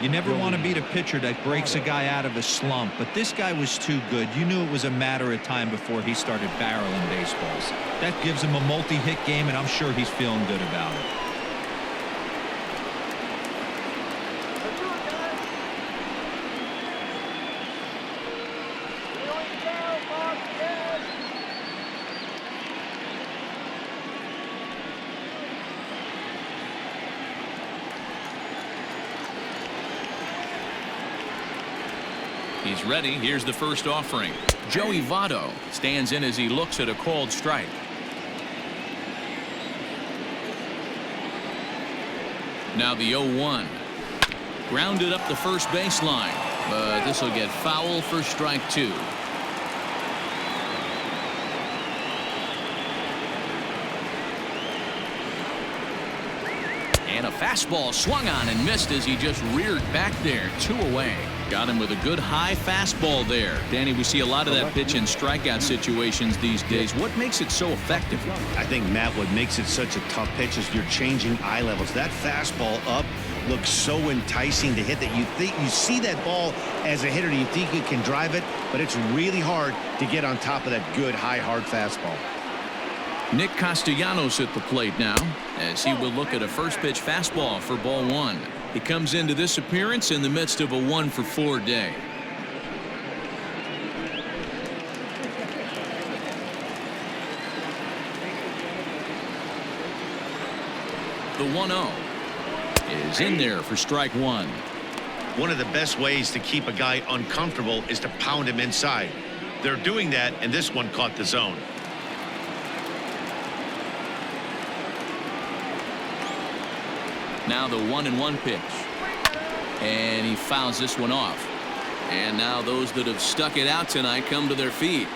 You never want to beat a pitcher that breaks a guy out of a slump, but this guy was too good. You knew it was a matter of time before he started barreling baseballs. That gives him a multi-hit game, and I'm sure he's feeling good about it. He's ready. Here's the first offering. Joey Votto stands in as he looks at a called strike. Now the 0-1. Grounded up the first baseline, but this will get foul for strike 2. And a fastball swung on and missed as he just reared back there. 2 away. Got him with a good high fastball there. Danny, we see a lot of that pitch in strikeout situations these days. What makes it so effective? I think, Matt, what makes it such a tough pitch is you're changing eye levels. That fastball up looks so enticing to hit that you think you see that ball as a hitter, you think you can drive it, but it's really hard to get on top of that good high hard fastball. Nick Castellanos at the plate now as he will look at a first pitch fastball for ball 1. He comes into this appearance in the midst of a 1-for-4 day. The 1-0 is in there for strike 1. One of the best ways to keep a guy uncomfortable is to pound him inside. They're doing that, and this one caught the zone. Now the 1-1 pitch. And he fouls this one off. And now those that have stuck it out tonight come to their feet.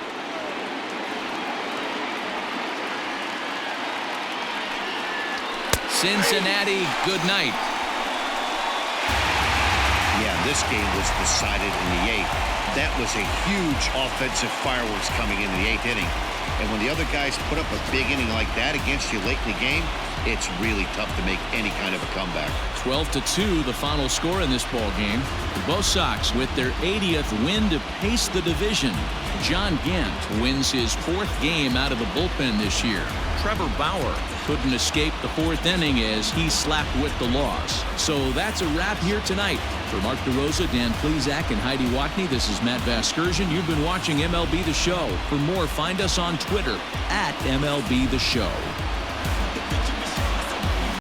Cincinnati, good night. Yeah, this game was decided in the 8th. That was a huge offensive fireworks coming in the 8th inning. And when the other guys put up a big inning like that against you late in the game, it's really tough to make any kind of a comeback. 12-2, the final score in this ball game. The Bo Sox with their 80th win to pace the division. John Gant wins his 4th game out of the bullpen this year. Trevor Bauer couldn't escape the 4th inning as he slapped with the loss. So that's a wrap here tonight. For Mark DeRosa, Dan Plesac, and Heidi Watney, this is Matt Vasgersian. You've been watching MLB The Show. For more, find us on Twitter @MLB The Show.